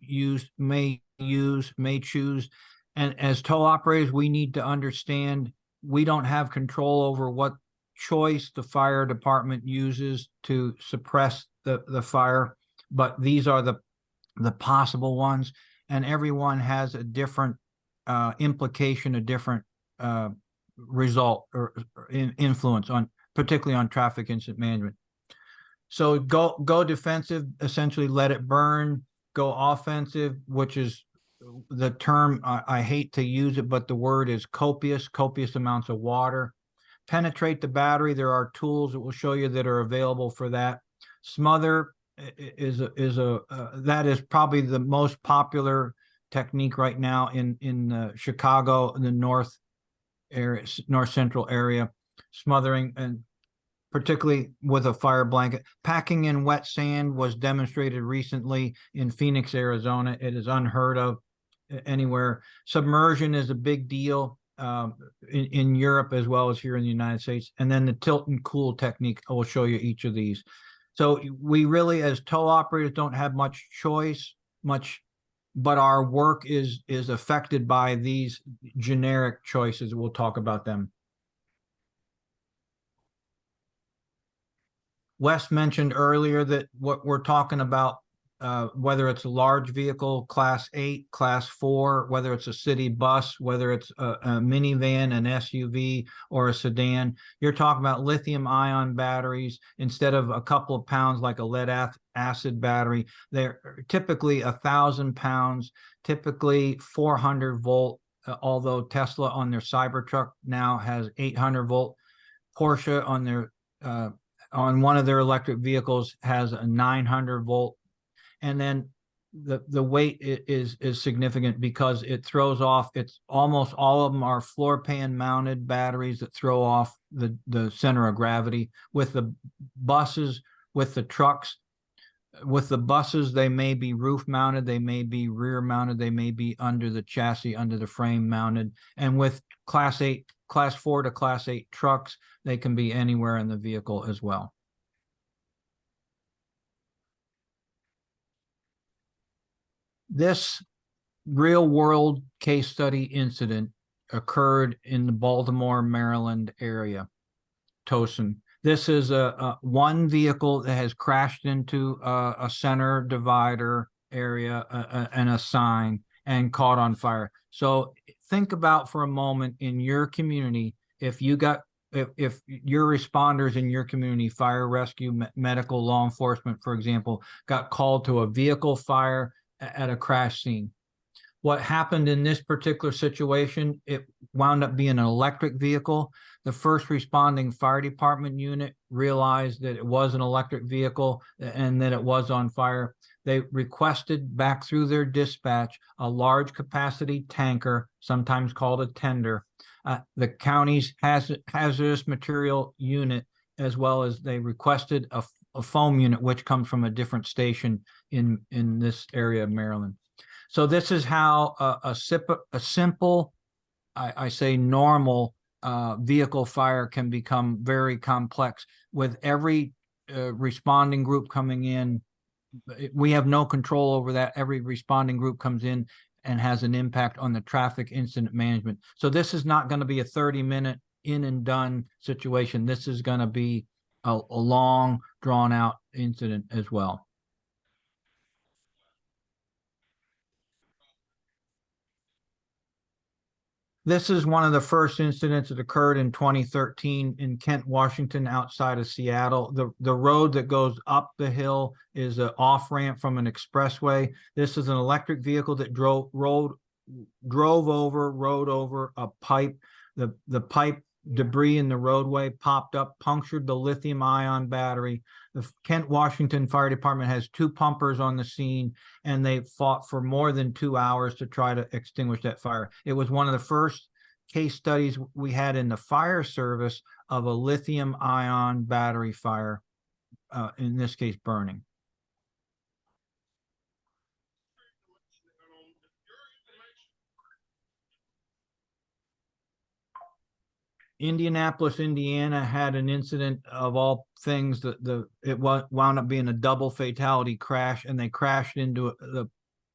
may choose. And as tow operators, we need to understand we don't have control over what choice the fire department uses to suppress the fire, but these are the possible ones. And everyone has a different implication, a different result or influence on, particularly on traffic incident management. So go defensive, essentially let it burn. go offensive, which is the term, I hate to use it, but the word is copious amounts of water. Penetrate the battery. There are tools that will show you that are available for that. Smother that is probably the most popular technique right now in Chicago, in the north central area, smothering, and particularly with a fire blanket. Packing in wet sand was demonstrated recently in Phoenix, Arizona. It is unheard of anywhere. Submersion is a big deal in Europe as well as here in the United States. And then the tilt and cool technique, I will show you each of these. So we really, as tow operators, don't have much choice, but our work is affected by these generic choices. We'll talk about them. Wes mentioned earlier that what we're talking about, whether it's a large vehicle, class 8, class 4, whether it's a city bus, whether it's a minivan, an SUV, or a sedan, you're talking about lithium ion batteries. Instead of a couple of pounds like a lead acid battery, they're typically 1,000 pounds, typically 400 volt, although Tesla on their Cybertruck now has 800 volt. Porsche on their on one of their electric vehicles has a 900 volt. And then the weight is significant because it throws off, it's almost all of them are floor pan mounted batteries that throw off the center of gravity. With the buses, with the trucks, with the buses, they may be roof mounted, they may be rear mounted, they may be under the chassis, under the frame mounted. And with class 4 to class 8 trucks, they can be anywhere in the vehicle as well. This real world case study incident occurred in the Baltimore, Maryland area, Towson. This is one vehicle that has crashed into a center divider area and a sign and caught on fire. So think about for a moment in your community, if your responders in your community, fire, rescue, medical, law enforcement, for example, got called to a vehicle fire at a crash scene. What happened in this particular situation, it wound up being an electric vehicle. The first responding fire department unit realized that it was an electric vehicle and that it was on fire. They requested back through their dispatch a large capacity tanker, sometimes called a tender, the county's hazardous material unit, as well as they requested a foam unit, which comes from a different station in this area of Maryland. So this is how a simple, I say normal vehicle fire can become very complex. With every responding group coming in, we have no control over that. Every responding group comes in and has an impact on the traffic incident management. So this is not going to be a 30-minute in and done situation. This is going to be a long, drawn out incident as well. This is one of the first incidents that occurred in 2013 in Kent, Washington, outside of Seattle. The road that goes up the hill is an off-ramp from an expressway. This is an electric vehicle that rode over a pipe. The pipe debris in the roadway popped up, punctured the lithium ion battery. The Kent, Washington Fire Department has 2 pumpers on the scene, and they fought for more than 2 hours to try to extinguish that fire. It was one of the first case studies we had in the fire service of a lithium ion battery fire, in this case burning. Indianapolis, Indiana had an incident of all things that it wound up being a double fatality crash, and they crashed into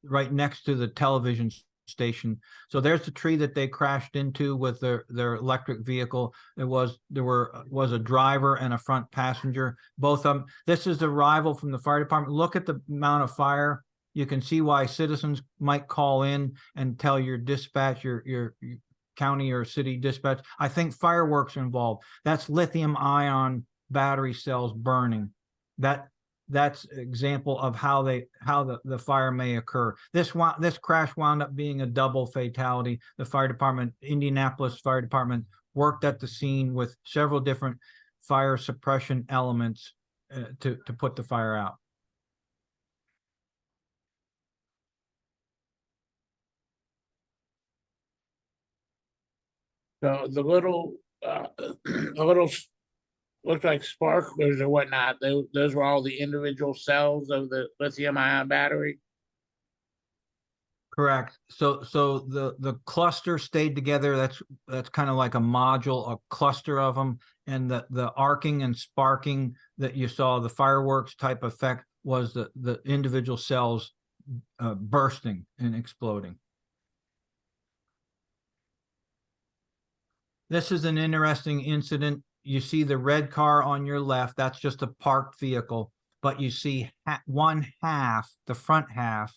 right next to the television station. So there's the tree that they crashed into with their electric vehicle. There was a driver and a front passenger, both of them. This is the arrival from the fire department. Look at the amount of fire. You can see why citizens might call in and tell your dispatch, your county or city dispatch, I think fireworks are involved. That's lithium ion battery cells burning. That that's example of how the fire may occur. This crash wound up being a double fatality. The fire department, Indianapolis Fire Department, worked at the scene with several different fire suppression elements to put the fire out. So the little, the little looks like sparklers or whatnot. Those were all the individual cells of the lithium ion battery. Correct. So the cluster stayed together. That's kind of like a module, a cluster of them, and the arcing and sparking that you saw, the fireworks type effect, was the individual cells bursting and exploding. This is an interesting incident. You see the red car on your left. That's just a parked vehicle, but you see one half, the front half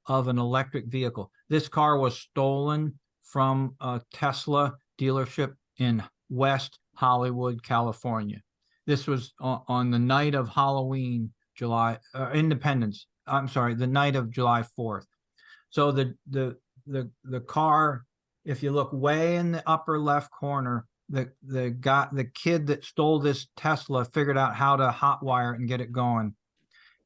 of an electric vehicle. This car was stolen from a Tesla dealership in West Hollywood, California. This was on the night of Halloween, Independence. I'm sorry, the night of July 4th. So the car, if you look way in the upper left corner, the kid that stole this Tesla figured out how to hotwire it and get it going.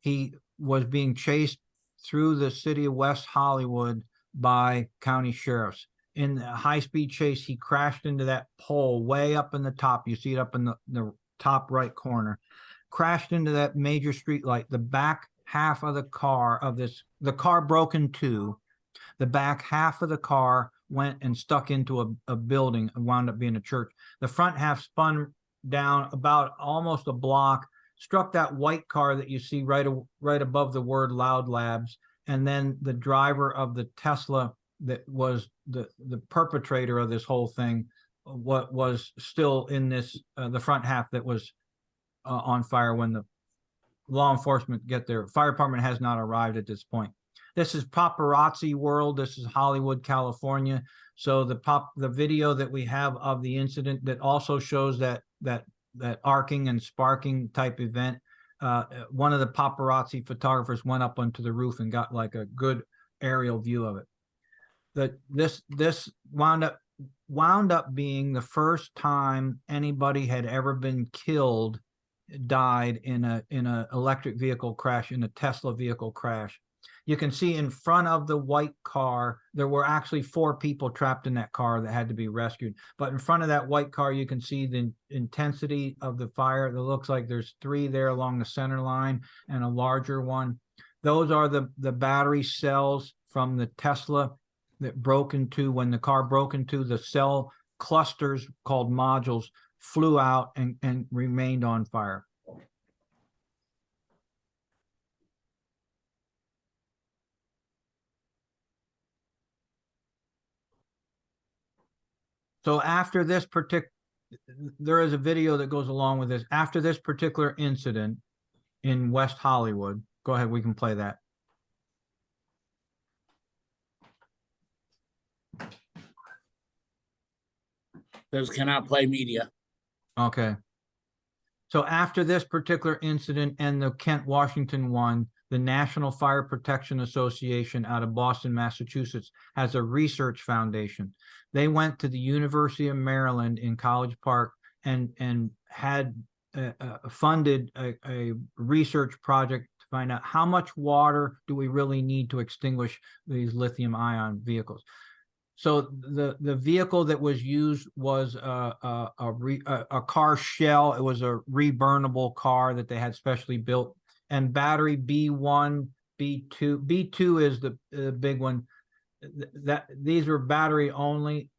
He was being chased through the city of West Hollywood by county sheriffs. In the high-speed chase, he crashed into that pole way up in the top. You see it up in the top right corner. Crashed into that major street light. The back half of the car broke in two. The back half of the car went and stuck into a building and wound up being a church. The front half spun down about almost a block, struck that white car that you see right above the word Loud Labs, and then the driver of the Tesla that was the perpetrator of this whole thing, what was still in this the front half that was on fire when the law enforcement get there. Fire department has not arrived at this point. This is paparazzi world. This is Hollywood, California. So the video that we have of the incident that also shows that arcing and sparking type event. One of the paparazzi photographers went up onto the roof and got like a good aerial view of it. This wound up being the first time anybody had ever been died in a electric vehicle crash, in a Tesla vehicle crash. You can see in front of the white car, there were actually 4 people trapped in that car that had to be rescued. But in front of that white car, you can see the intensity of the fire. It looks like there's 3 there along the center line and a larger one. Those are the battery cells from the Tesla that broke into, when the car broke into, the cell clusters called modules flew out and remained on fire. So after this there is a video that goes along with this. After this particular incident in West Hollywood, go ahead, we can play that. Those cannot play media. Okay. So after this particular incident and the Kent, Washington one, the National Fire Protection Association out of Boston, Massachusetts, has a research foundation. They went to the University of Maryland in College Park and had funded a research project to find out how much water do we really need to extinguish these lithium ion vehicles. So the vehicle that was used was a car shell. It was a reburnable car that they had specially built, and battery B1, B2. B2 is the big one. These were battery only.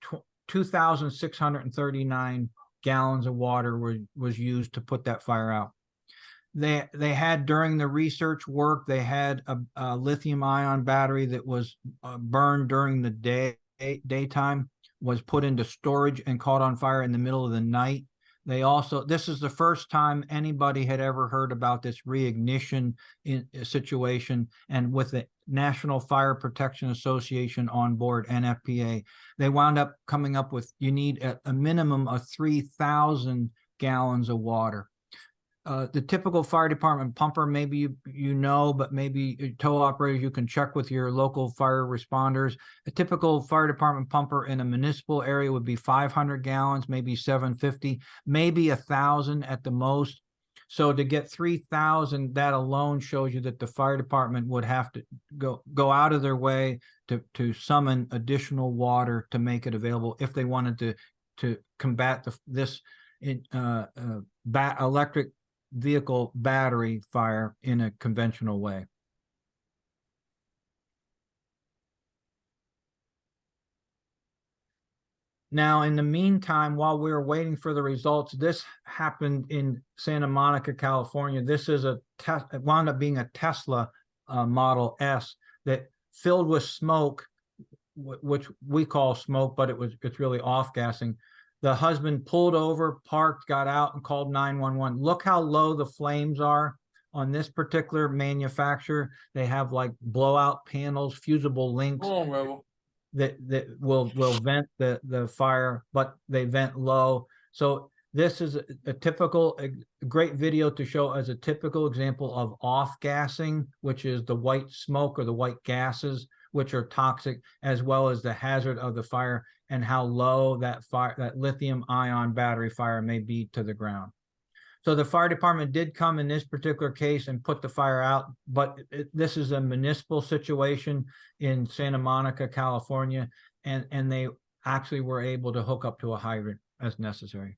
2,639 gallons of water was used to put that fire out. They had, during the research work, they had a lithium ion battery that was burned during the daytime, was put into storage and caught on fire in the middle of the night. This is the first time anybody had ever heard about this reignition situation, and with the National Fire Protection Association on board, NFPA, they wound up coming up with, you need a minimum of 3,000 gallons of water. The typical fire department pumper, maybe you know, but maybe tow operators, you can check with your local fire responders. A typical fire department pumper in a municipal area would be 500 gallons, maybe 750, maybe 1,000 at the most. So to get 3,000, that alone shows you that the fire department would have to go out of their way to summon additional water to make it available if they wanted to combat this electric vehicle battery fire in a conventional way. Now, in the meantime, while we were waiting for the results, this happened in Santa Monica, California. This is it wound up being a Tesla Model S that filled with smoke, which we call smoke, but it's really off-gassing. The husband pulled over, parked, got out, and called 911. Look how low the flames are on this particular manufacturer. They have like blowout panels, fusible links that will vent the fire, but they vent low. So this is a typical, a great video to show as a typical example of off-gassing, which is the white smoke or the white gases, which are toxic, as well as the hazard of the fire and how low that lithium ion battery fire may be to the ground. So the fire department did come in this particular case and put the fire out, but this is a municipal situation in Santa Monica, California, and they actually were able to hook up to a hydrant as necessary.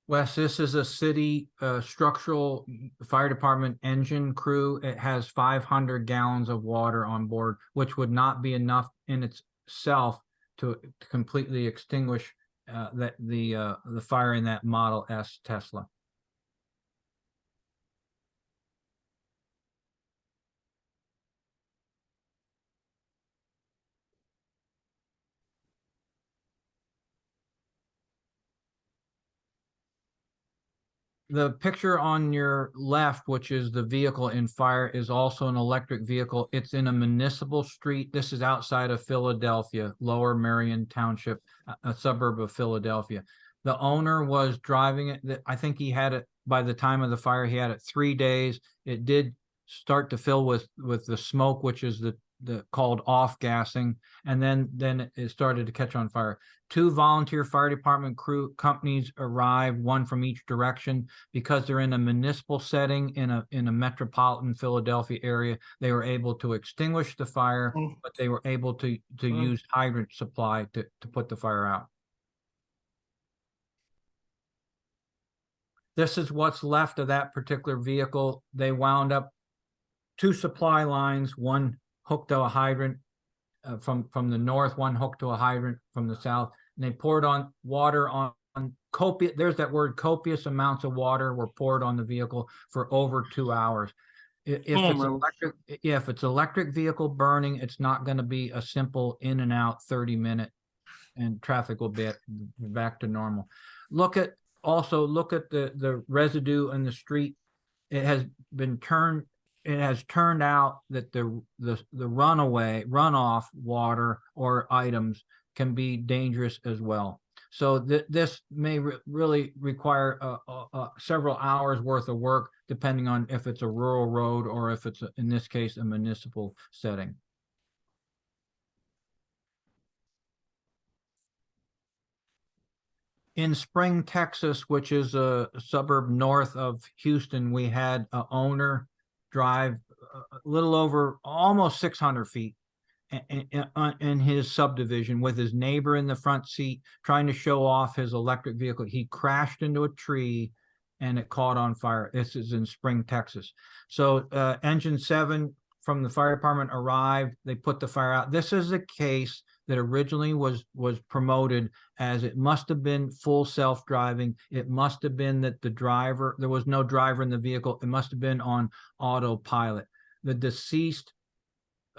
Wes, this is a city structural fire department engine crew. It has 500 gallons of water on board, which would not be enough in itself to completely extinguish the fire in that Model S Tesla. The picture on your left, which is the vehicle in fire, is also an electric vehicle. It's in a municipal street. This is outside of Philadelphia, Lower Merion Township, a suburb of Philadelphia. The owner was driving it. I think he had it by the time of the fire. He had it 3 days. It did start to fill with the smoke, which is the called off-gassing, and then it started to catch on fire. 2 volunteer fire department crew companies arrived, one from each direction. Because they're in a municipal setting in a metropolitan Philadelphia area, they were able to extinguish the fire, but they were able to use hydrant supply to put the fire out. This is what's left of that particular vehicle. They wound up 2 supply lines, one hooked to a hydrant from the north, one hooked to a hydrant from the south, and they poured on water on copious, there's that word, copious amounts of water were poured on the vehicle for over 2 hours. If it's electric vehicle burning, it's not going to be a simple in and out 30-minute, and traffic will be back to normal. Look at the residue in the street. It has been turned it has turned out that the runoff water or items can be dangerous as well. So this may really require several hours worth of work, depending on if it's a rural road or if it's, in this case, a municipal setting. In Spring, Texas, which is a suburb north of Houston, we had an owner drive a little over almost 600 feet in his subdivision with his neighbor in the front seat trying to show off his electric vehicle. He crashed into a tree and it caught on fire. This is in Spring, Texas. So engine 7 from the fire department arrived. They put the fire out. This is a case that originally was promoted as it must have been full self-driving. It must have been that there was no driver in the vehicle. It must have been on autopilot. The deceased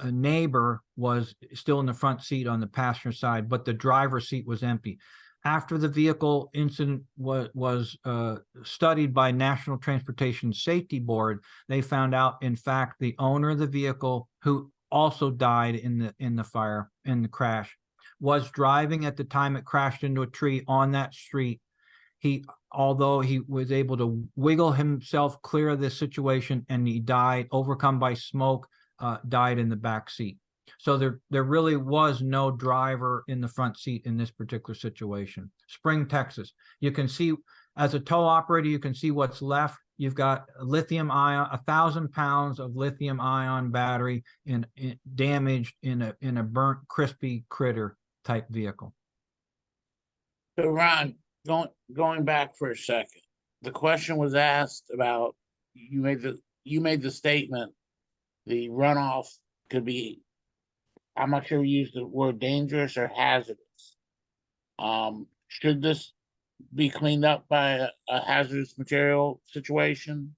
neighbor was still in the front seat on the passenger side, but the driver's seat was empty. After the vehicle incident was studied by National Transportation Safety Board, they found out, in fact, the owner of the vehicle, who also died in the crash, was driving at the time it crashed into a tree on that street. Although he was able to wiggle himself clear of this situation, and he died, overcome by smoke, died in the back seat. So there really was no driver in the front seat in this particular situation. Spring, Texas. You can see, as a tow operator, you can see what's left. You've got lithium ion, 1,000 pounds of lithium ion battery damaged in a burnt, crispy critter type vehicle. So Ron, going back for a second, the question was asked about, you made the statement, the runoff could be, I'm not sure we used the word dangerous or hazardous. Should this be cleaned up by a hazardous material situation?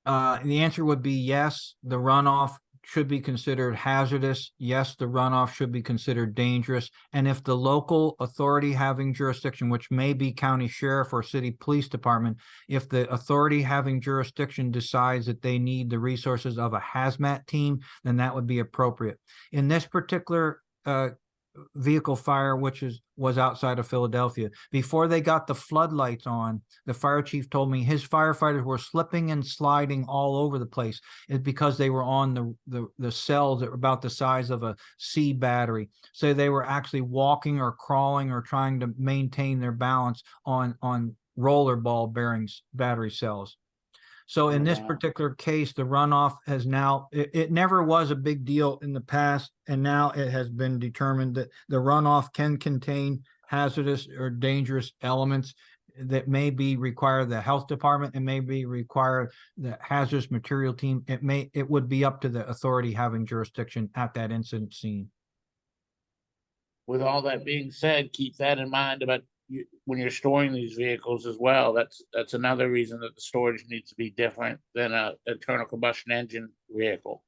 The answer would be yes. The runoff should be considered hazardous. Yes, the runoff should be considered dangerous. And if the local authority having jurisdiction, which may be county sheriff or city police department, if the authority having jurisdiction decides that they need the resources of a hazmat team, then that would be appropriate. In this particular vehicle fire, which was outside of Philadelphia, before they got the floodlights on, the fire chief told me his firefighters were slipping and sliding all over the place. It's because they were on the cells that were about the size of a C battery. So they were actually walking or crawling or trying to maintain their balance on rollerball bearings, battery cells. So in this particular case, the runoff has now, it never was a big deal in the past, and now it has been determined that the runoff can contain hazardous or dangerous elements that may be require the health department and may be require the hazardous material team. It would be up to the authority having jurisdiction at that incident scene. With all that being said, keep that in mind about when you're storing these vehicles as well. That's another reason that the storage needs to be different than a internal combustion engine vehicle.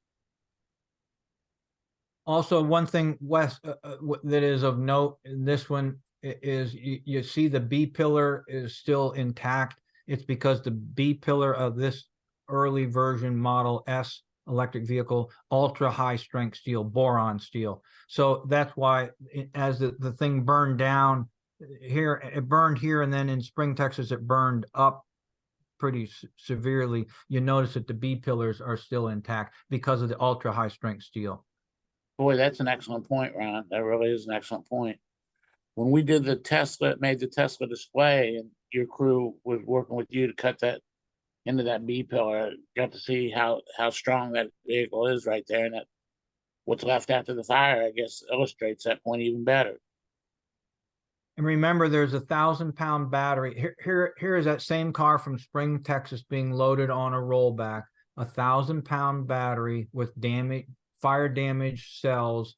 Also, one thing, Wes, that is of note in this one is you see the B pillar is still intact. It's because the B pillar of this early version Model S electric vehicle, ultra high strength steel, boron steel. So that's why as the thing burned down, here it burned here, and then in Spring, Texas, it burned up pretty severely. You notice that the B pillars are still intact because of the ultra high strength steel. Boy, that's an excellent point, Ron. That really is an excellent point. When we did made the Tesla display, and your crew was working with you to cut that into that B pillar, got to see how strong that vehicle is right there, and that what's left after the fire, I guess, illustrates that point even better. And remember, there's 1,000-pound battery. Here is that same car from Spring, Texas, being loaded on a rollback. 1,000-pound battery with fire damaged cells.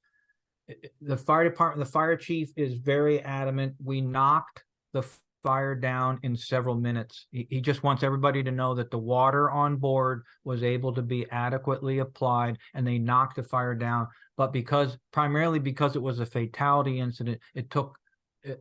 The fire department, the fire chief is very adamant. We knocked the fire down in several minutes. He just wants everybody to know that the water on board was able to be adequately applied, and they knocked the fire down. But primarily because it was a fatality incident,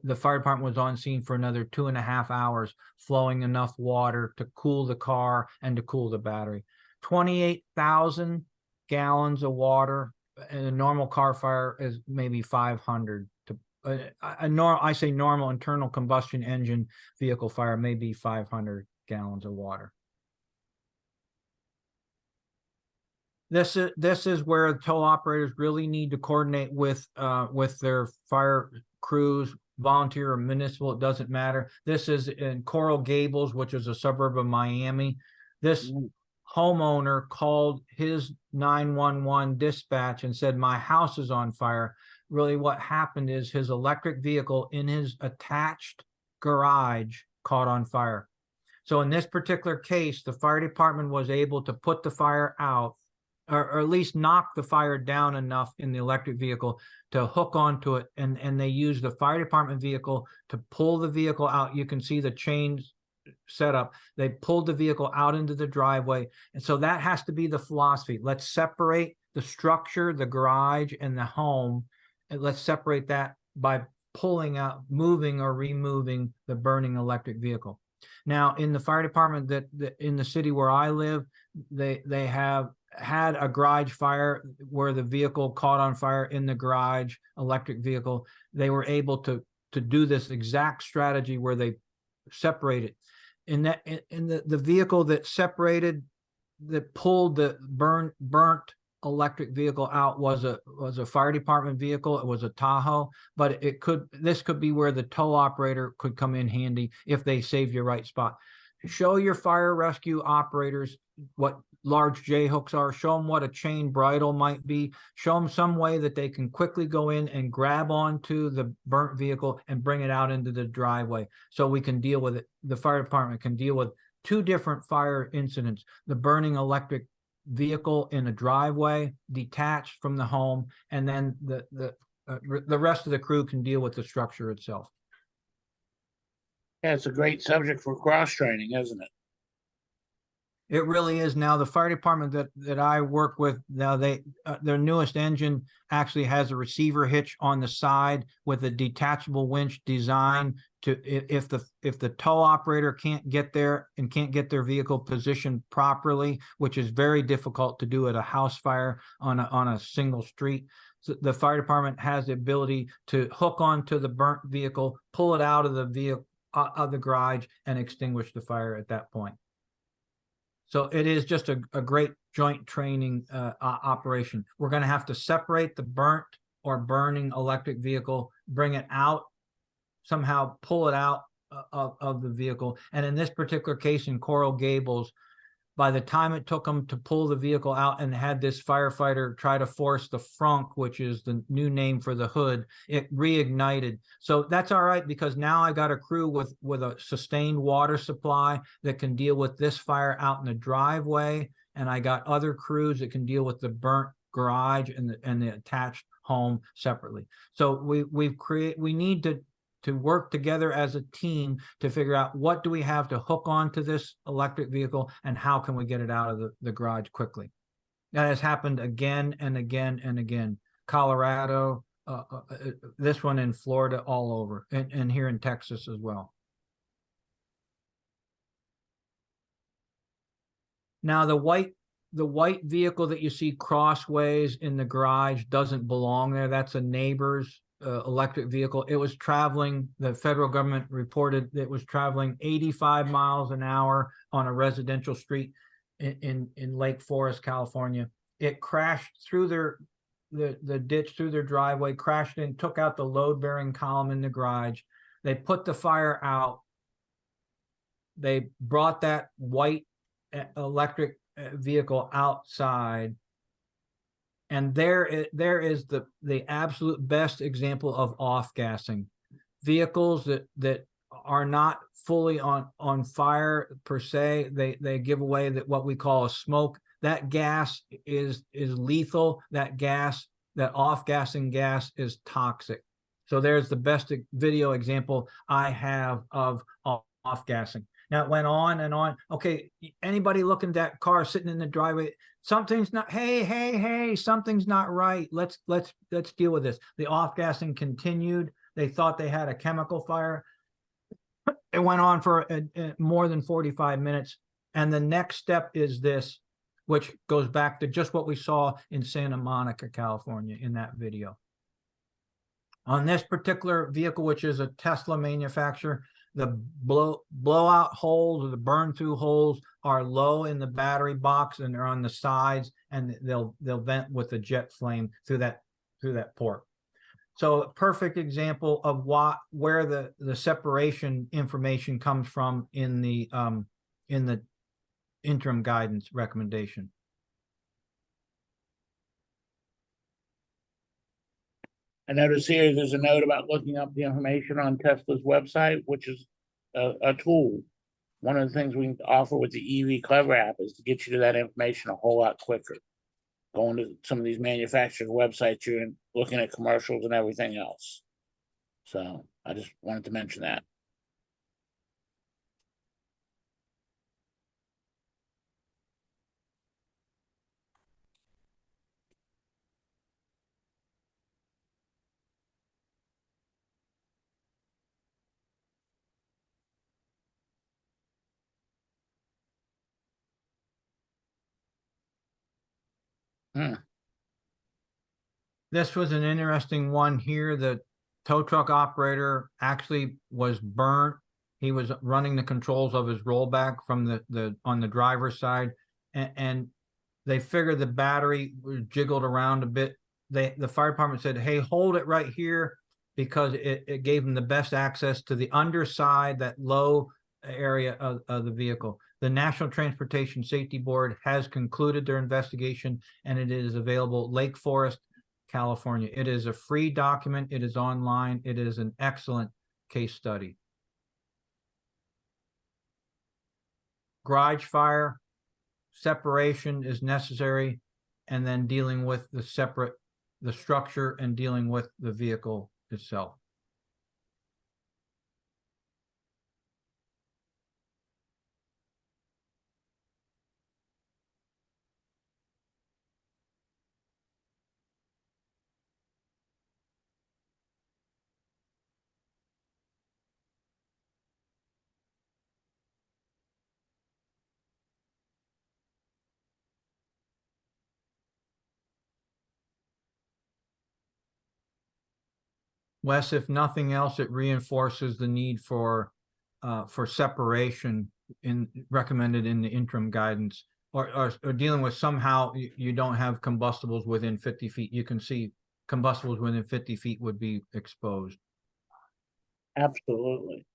the fire department was on scene for another 2.5 hours, flowing enough water to cool the car and to cool the battery. 28,000 gallons of water, and a normal car fire is maybe 500 to I say normal internal combustion engine vehicle fire may be 500 gallons of water. This is where tow operators really need to coordinate with their fire crews, volunteer or municipal, it doesn't matter. This is in Coral Gables, which is a suburb of Miami. This homeowner called his 911 dispatch and said, my house is on fire. Really what happened is his electric vehicle in his attached garage caught on fire. So in this particular case, the fire department was able to put the fire out, or at least knock the fire down enough in the electric vehicle to hook onto it. And they used the fire department vehicle to pull the vehicle out. You can see the chains set up. They pulled the vehicle out into the driveway. And so that has to be the philosophy. Let's separate the structure, the garage and the home. And let's separate that by pulling out, moving or removing the burning electric vehicle. Now in the fire department that in the city where I live, they have had a garage fire where the vehicle caught on fire in the garage, electric vehicle. They were able to do this exact strategy where they separated. In the vehicle that separated, that pulled the burnt electric vehicle out was a fire department vehicle. It was a Tahoe, but this could be where the tow operator could come in handy if they save your right spot. Show your fire rescue operators what large J hooks are. Show them what a chain bridle might be. Show them some way that they can quickly go in and grab onto the burnt vehicle and bring it out into the driveway so we can deal with it. The fire department can deal with two different fire incidents: the burning electric vehicle in a driveway detached from the home, and then the rest of the crew can deal with the structure itself. Yeah, it's a great subject for cross-training, isn't it? It really is. Now the fire department that I work with now, their newest engine actually has a receiver hitch on the side with a detachable winch design to, if the tow operator can't get there and can't get their vehicle positioned properly, which is very difficult to do at a house fire on a single street. So the fire department has the ability to hook onto the burnt vehicle, pull it out of the vehicle of the garage, and extinguish the fire at that point. So it is just a great joint training operation. We're going to have to separate the burnt or burning electric vehicle, bring it out, somehow pull it out of the vehicle. And in this particular case in Coral Gables, by the time it took them to pull the vehicle out and had this firefighter try to force the frunk, which is the new name for the hood, it reignited. So that's all right, because now I got a crew with a sustained water supply that can deal with this fire out in the driveway, and I got other crews that can deal with the burnt garage and the attached home separately. So we need to work together as a team to figure out what do we have to hook onto this electric vehicle and how can we get it out of the garage quickly. That has happened again and again and again. Colorado, this one in Florida, all over, and here in Texas as well. Now the white vehicle that you see crossways in the garage doesn't belong there. That's a neighbor's electric vehicle. It was traveling, the federal government reported it was traveling 85 miles an hour on a residential street in Lake Forest, California. It crashed through the ditch, through their driveway, crashed in, took out the load-bearing column in the garage. They put the fire out. They brought that white electric vehicle outside. And there is the absolute best example of off-gassing. Vehicles that are not fully on fire per se, they give away what we call a smoke. That gas is lethal. That off-gassing gas is toxic. So there's the best video example I have of off-gassing. Now it went on and on. Okay, anybody looking at that car sitting in the driveway, something's not, hey, something's not right. Let's deal with this. The off-gassing continued. They thought they had a chemical fire. It went on for more than 45 minutes. And the next step is this. which goes back to just what we saw in Santa Monica, California in that video. On this particular vehicle, which is a Tesla manufacturer, the blowout holes or the burn through holes are low in the battery box and they're on the sides, and they'll vent with the jet flame through that port. So a perfect example of where the separation information comes from in the interim guidance recommendation. I notice here there's a note about looking up the information on Tesla's website, which is a tool. One of the things we can offer with the EV Clever app is to get you to that information a whole lot quicker. Going to some of these manufacturing websites, you're looking at commercials and everything else. So I just wanted to mention that. This was an interesting one here. The tow truck operator actually was burnt. He was running the controls of his rollback from on the driver's side, and they figured the battery was jiggled around a bit. The fire department said, "Hey, hold it right here," because it gave them the best access to the underside, that low area of the vehicle. The National Transportation Safety Board has concluded their investigation, and it is available, Lake Forest, California. It is a free document. It is online. It is an excellent case study. Garage fire, separation is necessary, and then dealing with the structure and dealing with the vehicle itself. Wes, if nothing else, it reinforces the need for separation recommended in the interim guidance, or dealing with somehow you don't have combustibles within 50 feet. You can see combustibles within 50 feet would be exposed. Absolutely.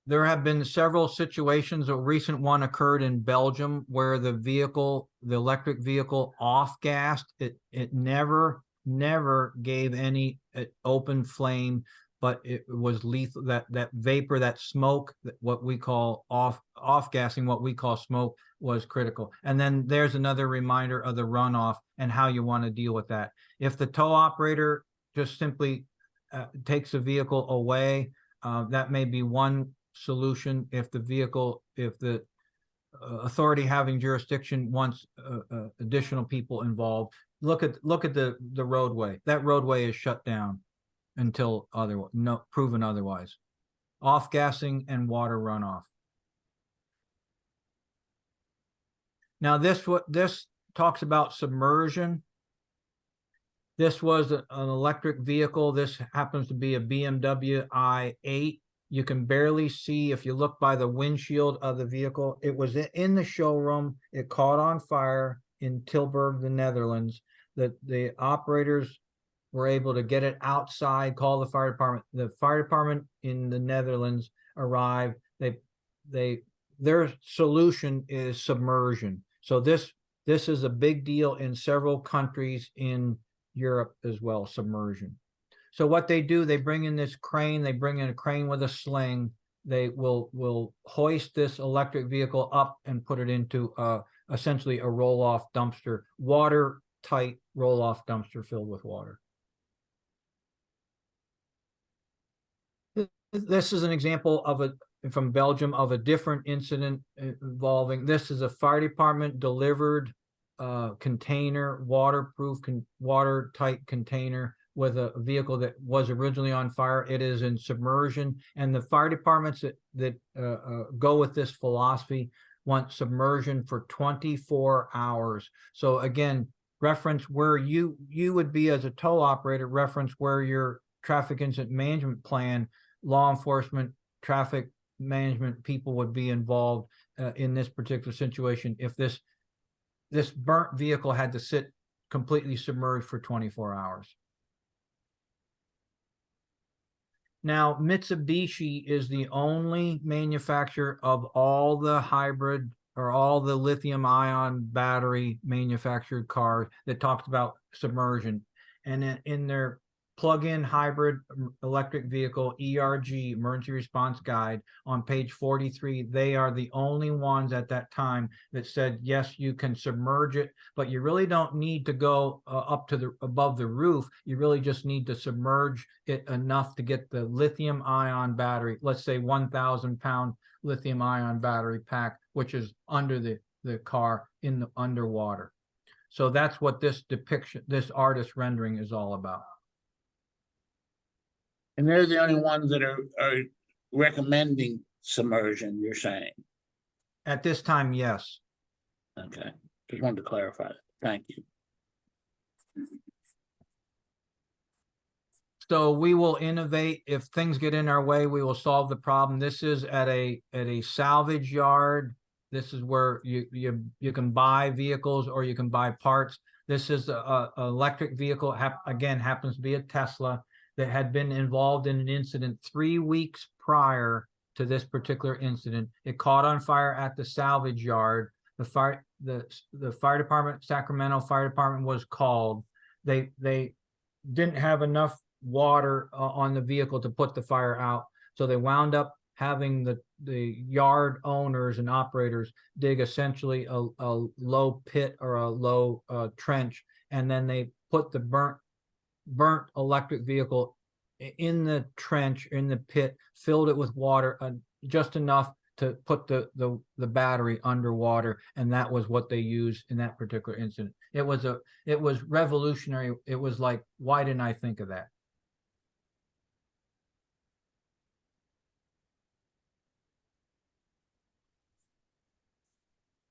There have been several situations. A recent one occurred in Belgium where the electric vehicle off-gassed. It never gave any open flame, but it was lethal. That vapor, that smoke, what we call off-gassing, what we call smoke, was critical. And then there's another reminder of the runoff and how you want to deal with that. If the tow operator just simply takes the vehicle away, that may be one solution. If the authority having jurisdiction wants additional people involved, look at the roadway. That roadway is shut down until proven otherwise. Off-gassing and water runoff. Now this talks about submersion. This was an electric vehicle. This happens to be a BMW i8. You can barely see if you look by the windshield of the vehicle. It was in the showroom. It caught on fire in Tilburg, the Netherlands. The operators were able to get it outside, call the fire department. The fire department in the Netherlands arrived. Their solution is submersion. So this is a big deal in several countries in Europe as well, submersion. So what they do, they bring in this crane, they bring in a crane with a sling. They will hoist this electric vehicle up and put it into essentially a roll-off dumpster, watertight roll-off dumpster filled with water. This is an example from Belgium of a different incident involving, this is a fire department delivered container, waterproof, watertight container with a vehicle that was originally on fire. It is in submersion, and the fire departments that go with this philosophy want submersion for 24 hours. So again, reference where you would be as a tow operator, reference where your traffic incident management plan, law enforcement, traffic management people would be involved in this particular situation if this burnt vehicle had to sit completely submerged for 24 hours. Now, Mitsubishi is the only manufacturer of all the hybrid or all the lithium ion battery manufactured cars that talks about submersion. And in their plug-in hybrid electric vehicle ERG, emergency response guide, on page 43, they are the only ones at that time that said, yes, you can submerge it, but you really don't need to go up to the above the roof. You really just need to submerge it enough to get the lithium ion battery, let's say 1,000-pound lithium ion battery pack, which is under the car in the underwater. So that's what this depiction, this artist rendering is all about. And they're the only ones that are recommending submersion, you're saying? At this time, yes. Okay, just wanted to clarify that. Thank you. So we will innovate. If things get in our way, we will solve the problem. This is at a salvage yard. This is where you can buy vehicles or you can buy parts. This is a electric vehicle, again, happens to be a Tesla, that had been involved in an incident 3 weeks prior to this particular incident. It caught on fire at the salvage yard. The fire department, Sacramento Fire Department, was called. They didn't have enough water on the vehicle to put the fire out, so they wound up having the yard owners and operators dig essentially a low pit or a low trench, and then they put the burnt electric vehicle in the trench, in the pit, filled it with water, just enough to put the battery underwater, and that was what they used in that particular incident. It was revolutionary. It was like, why didn't I think of that?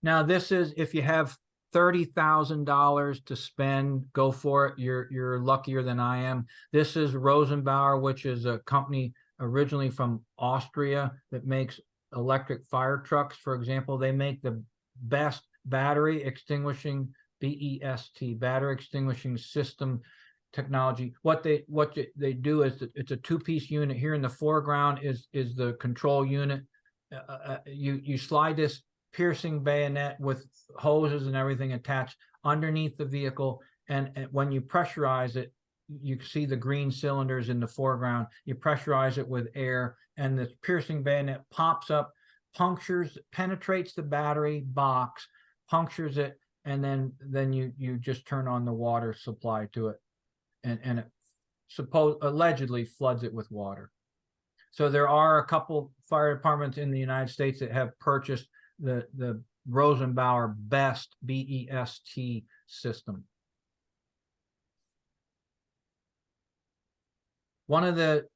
Now, this is, if you have $30,000 to spend, go for it. You're luckier than I am. This is Rosenbauer, which is a company originally from Austria that makes electric fire trucks. For example, they make the best battery extinguishing, BEST, battery extinguishing system technology. What they do is it's a two-piece unit. Here in the foreground is the control unit. You slide this piercing bayonet with hoses and everything attached underneath the vehicle, and when you pressurize it, you see the green cylinders in the foreground. You pressurize it with air, and the piercing bayonet pops up, punctures, penetrates the battery box, punctures it, and then you just turn on the water supply to it, and it allegedly floods it with water. So there are a couple fire departments in the United States that have purchased the Rosenbauer BEST, BEST system. One of the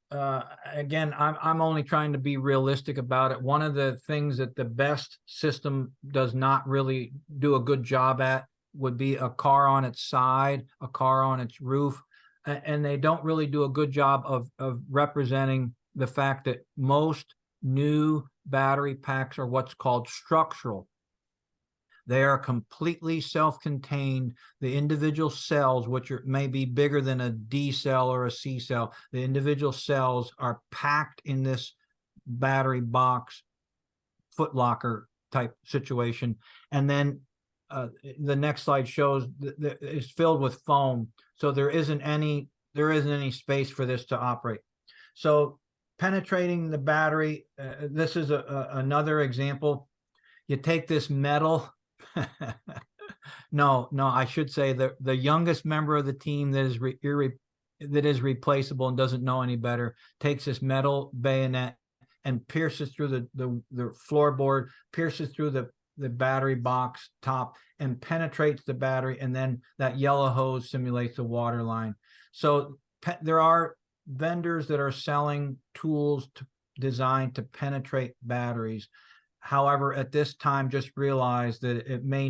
again, I'm only trying to be realistic about it. One of the things that the BEST system does not really do a good job at would be a car on its side, a car on its roof, and they don't really do a good job of representing the fact that most new battery packs are what's called structural. They are completely self-contained. The individual cells, which may be bigger than a D cell or a C cell, the individual cells are packed in this battery box, footlocker type situation. And then the next slide shows that it's filled with foam. So there isn't any space for this to operate. So penetrating the battery, this is another example. You take this metal. No, I should say the youngest member of the team that is replaceable and doesn't know any better takes this metal bayonet and pierces through the floorboard, pierces through the battery box top, and penetrates the battery, and then that yellow hose simulates the water line. So there are vendors that are selling tools designed to penetrate batteries. However, at this time, just realize that it may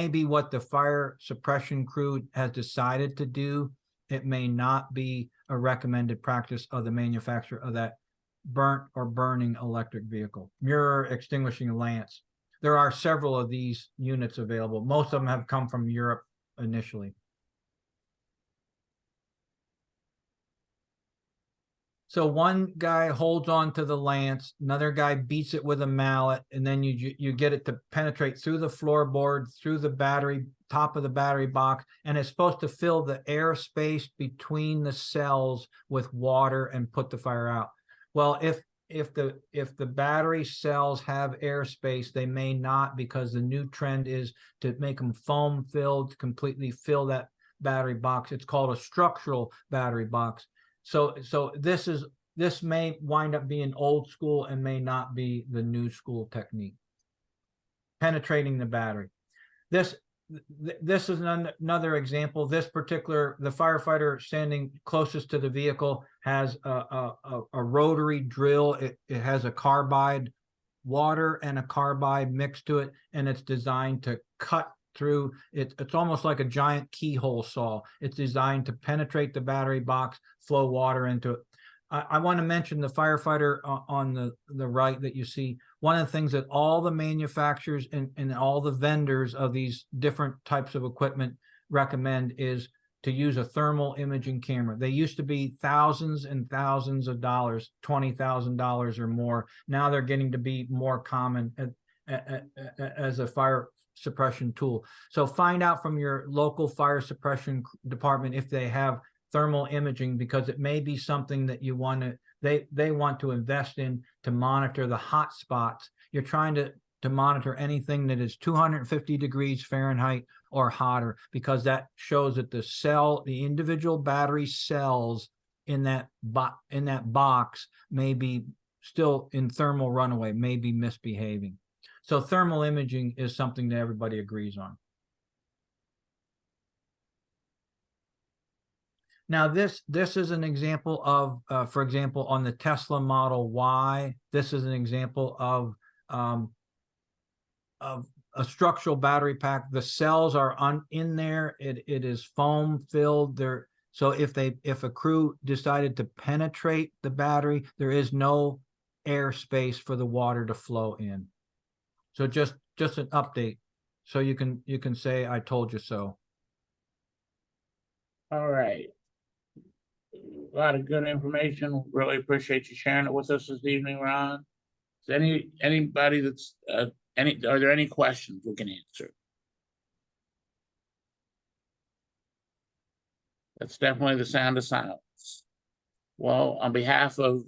be what the fire suppression crew has decided to do. It may not be a recommended practice of the manufacturer of that burnt or burning electric vehicle. Mirror extinguishing lance. There are several of these units available. Most of them have come from Europe initially. So one guy holds on to the lance, another guy beats it with a mallet, and then you get it to penetrate through the floorboard, through the battery, top of the battery box, and it's supposed to fill the air space between the cells with water and put the fire out. Well, if the battery cells have airspace, they may not, because the new trend is to make them foam filled, completely fill that battery box. It's called a structural battery box. So this may wind up being old school and may not be the new school technique. Penetrating the battery. This is another example. The firefighter standing closest to the vehicle has a rotary drill. It has a carbide, water and a carbide mixed to it, and it's designed to cut through it. It's almost like a giant keyhole saw. It's designed to penetrate the battery box, flow water into it. I want to mention the firefighter on the right that you see. One of the things that all the manufacturers and all the vendors of these different types of equipment recommend is to use a thermal imaging camera. They used to be thousands and thousands of dollars, $20,000 or more. Now they're getting to be more common as a fire suppression tool. So find out from your local fire suppression department if they have thermal imaging, because it may be something that you want to, they want to invest in to monitor the hot spots. You're trying to monitor anything that is 250 degrees Fahrenheit or hotter, because that shows that the individual battery cells in that box may be still in thermal runaway, may be misbehaving. So thermal imaging is something that everybody agrees on. Now, this is an example of, for example, on the Tesla Model Y, this is an example of a structural battery pack. The cells are in there. It is foam filled there. So if a crew decided to penetrate the battery, there is no air space for the water to flow in. So just an update, so you can say I told you so. All right. A lot of good information. Really appreciate you sharing it with us this evening, Ron. Is anybody that's are there any questions we can answer? That's definitely the sound of silence. Well, on behalf of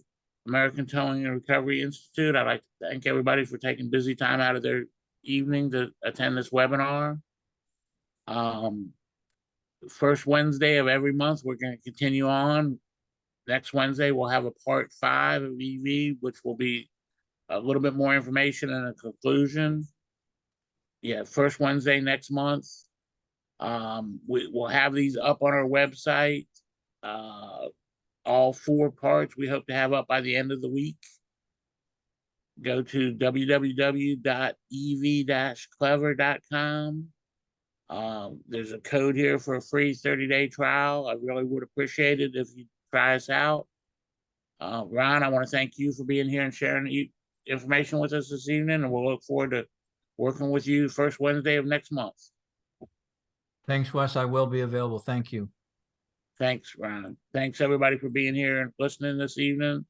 American Towing and Recovery Institute, I'd like to thank everybody for taking busy time out of their evening to attend this webinar. First Wednesday of every month, we're going to continue on. Next Wednesday, we'll have a part 5 of EV, which will be a little bit more information and a conclusion. Yeah, first Wednesday next month. We'll have these up on our website. All 4 parts we hope to have up by the end of the week. Go to www.ev-clever.com. There's a code here for a free 30-day trial. I really would appreciate it if you try us out. Ron, I want to thank you for being here and sharing information with us this evening, and we'll look forward to working with you first Wednesday of next month. Thanks, Wes. I will be available. Thank you. Thanks, Ron. Thanks, everybody, for being here and listening this evening.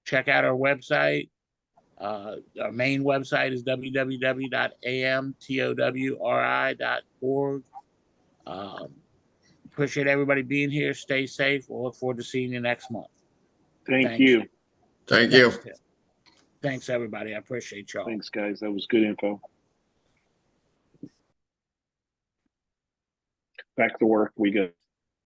Check out our website. Our main website is www.amtowri.org. Appreciate everybody being here. Stay safe. We'll look forward to seeing you next month. Thank you. Thank you. Thanks, everybody. I appreciate y'all. Thanks, guys. That was good info. Back to work we go.